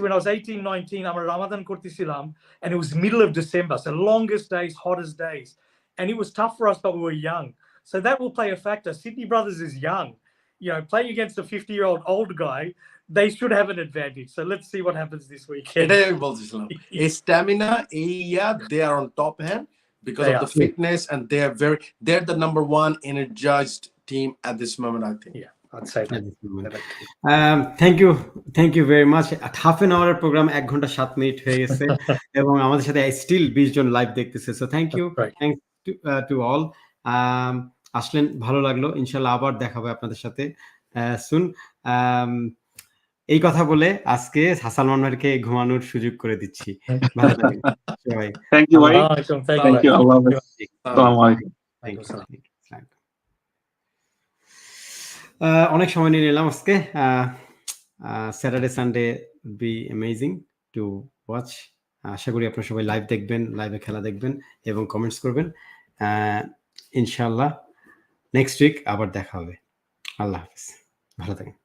when I was 18, 19, I'm a Ramadan Kurtisilam, and it was middle of December. So longest days, hottest days. And it was tough for us, but we were young. So that will play a factor. Sydney Brothers is young. You know, playing against a 50-year-old old guy, they should have an advantage. So let's see what happens this weekend. এটাই আমি বলছিলাম, এই stamina, এই they are on top hand because of the fitness, and they're the number one energized team at this moment, I think. Yeah, I'd say that. Thank you very much. Half an আওয়ারের program 1 ঘন্টা 7 minute হয়ে গেছে এবং আমাদের সাথে still 20 জন live দেখতেছে। So thank you, thanks to all. আসলেন, ভালো লাগলো। ইনশাল্লাহ আবার দেখা হবে আপনাদের সাথে সুন। এই কথা বলে আজকে সালমান ভাইকে ঘুমানোর সুযোগ করে দিচ্ছি। ভালো থাকেন সবাই। থ্যাংক ইউ ভাই, থ্যাংক ইউ, আল্লাহ হাফেজ, আসসালামু আলাইকুম। অনেক সময় নিয়ে নিলাম আজকে। Saturday Sunday be amazing to watch. আশা করি আপনারা সবাই লাইভ দেখবেন, লাইভে খেলা দেখবেন এবং কমেন্টস করবেন। ইনশাআল্লাহ নেক্সট উইক আবার দেখা হবে। আল্লাহ হাফেজ, ভালো থাকেন।